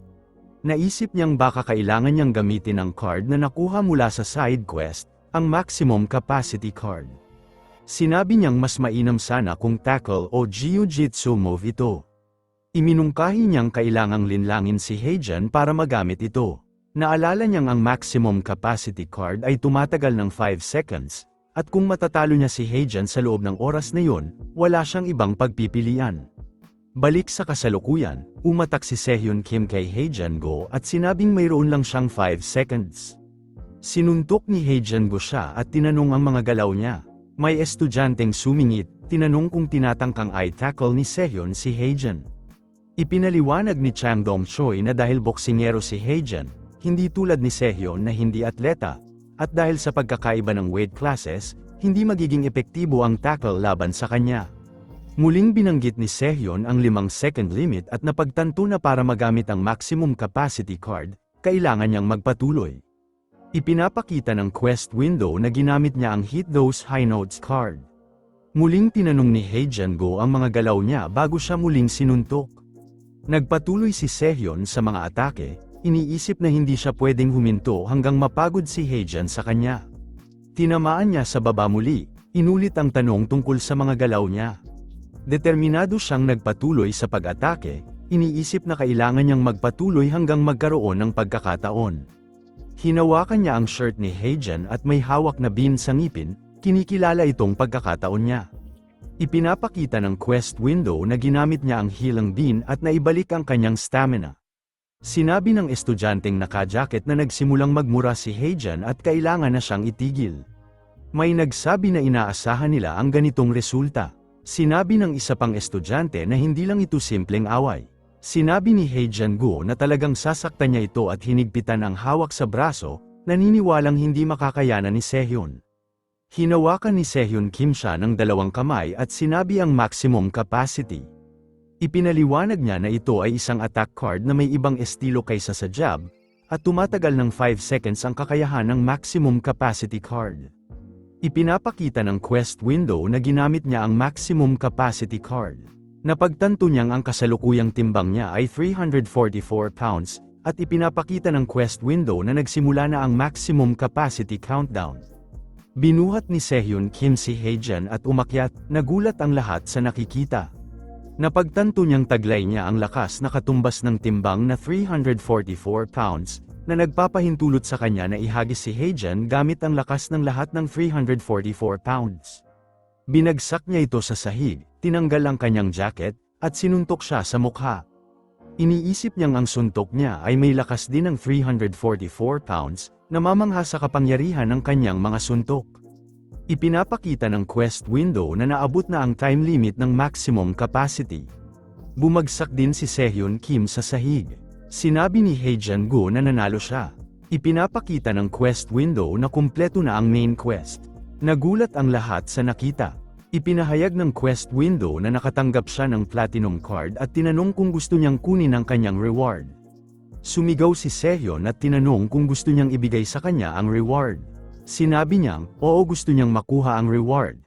Naisip niyang baka kailangan niyang gamitin ang card na nakuha mula sa side quest, ang maximum capacity card. Sinabi niyang mas mainam sana kung tackle o jiu-jitsu move ito. Iminungkahi niyang kailangang linlangin si Hae-jin para magamit ito. Naalala niyang ang maximum capacity card ay tumatagal ng 5 seconds, at kung matatalo niya si Hae-jin sa loob ng oras na yun, wala siyang ibang pagpipilian. Balik sa kasalukuyan, umatak si Sehyon Kim kay Hae-jin-go at sinabing mayroon lang siyang 5 seconds. Sinuntok ni Hae-jin-go siya at tinanong ang mga galaw niya. May estudyanteng sumingit, tinanong kung tinatangkang i-tackle ni Sehyon si Hae-jin. Ipinaliwanag ni Chang Dong-choi na dahil boksingero si Hae-jin, hindi tulad ni Sehyon na hindi atleta, at dahil sa pagkakaiba ng weight classes, hindi magiging epektibo ang tackle laban sa kanya. Muling binanggit ni Sehyon ang 5-second limit at napagtanto na para magamit ang maximum capacity card, kailangan niyang magpatuloy. Ipinapakita ng quest window na ginamit niya ang Hit Those High Notes card. Muling tinanong ni Hae-jin-go ang mga galaw niya bago siya muling sinuntok. Nagpatuloy si Sehyon sa mga atake, iniisip na hindi siya pwedeng huminto hanggang mapagod si Hae-jin sa kanya. Tinamaan niya sa baba muli, inulit ang tanong tungkol sa mga galaw niya. Determinado siyang nagpatuloy sa pag-atake, iniisip na kailangan niyang magpatuloy hanggang magkaroon ng pagkakataon. Hinawakan niya ang shirt ni Hae-jin at may hawak na bean sa ngipin, kinikilala itong pagkakataon niya. Ipinapakita ng quest window na ginamit niya ang healing bean at naibalik ang kanyang stamina. Sinabi ng estudyanteng naka-jacket na nagsimulang magmura si Hae-jin at kailangan na siyang itigil. May nagsabi na inaasahan nila ang ganitong resulta. Sinabi ng isa pang estudyante na hindi lang ito simpleng away. Sinabi ni Hae-jin-go na talagang sasaktan niya ito at hinigpitan ang hawak sa braso, naniniwalang hindi makakayanan ni Sehyon. Hinawakan ni Sehyon Kim siya ng 2 kamay at sinabi ang maximum capacity. Ipinaliwanag niya na ito ay isang attack card na may ibang estilo kaysa sa jab, at tumatagal ng 5 seconds ang kakayahan ng maximum capacity card. Ipinapakita ng quest window na ginamit niya ang maximum capacity card. Napagtanto niyang ang kasalukuyang timbang niya ay 344 pounds, at ipinapakita ng quest window na nagsimula na ang maximum capacity countdown. Binuhat ni Sehyon Kim si Hae-jin at umakyat, nagulat ang lahat sa nakikita. Napagtanto niyang taglay niya ang lakas na katumbas ng timbang na 344 pounds, na nagpapahintulot sa kanya na ihagis si Hae-jin gamit ang lakas ng lahat ng 344 pounds. Binagsak niya ito sa sahig, tinanggal ang kanyang jacket, at sinuntok siya sa mukha. Iniisip niyang ang suntok niya ay may lakas din ng 344 pounds, namamangha sa kapangyarihan ng kanyang mga suntok. Ipinapakita ng quest window na naabot na ang time limit ng maximum capacity. Bumagsak din si Sehyon Kim sa sahig. Sinabi ni Hae-jin-go na nanalo siya. Ipinapakita ng quest window na kumpleto na ang main quest. Nagulat ang lahat sa nakita. Ipinahayag ng quest window na nakatanggap siya ng platinum card at tinanong kung gusto niyang kunin ang kanyang reward. Sumigaw si Sehyon at tinanong kung gusto niyang ibigay sa kanya ang reward. Sinabi niyang, oo, gusto niyang makuha ang reward.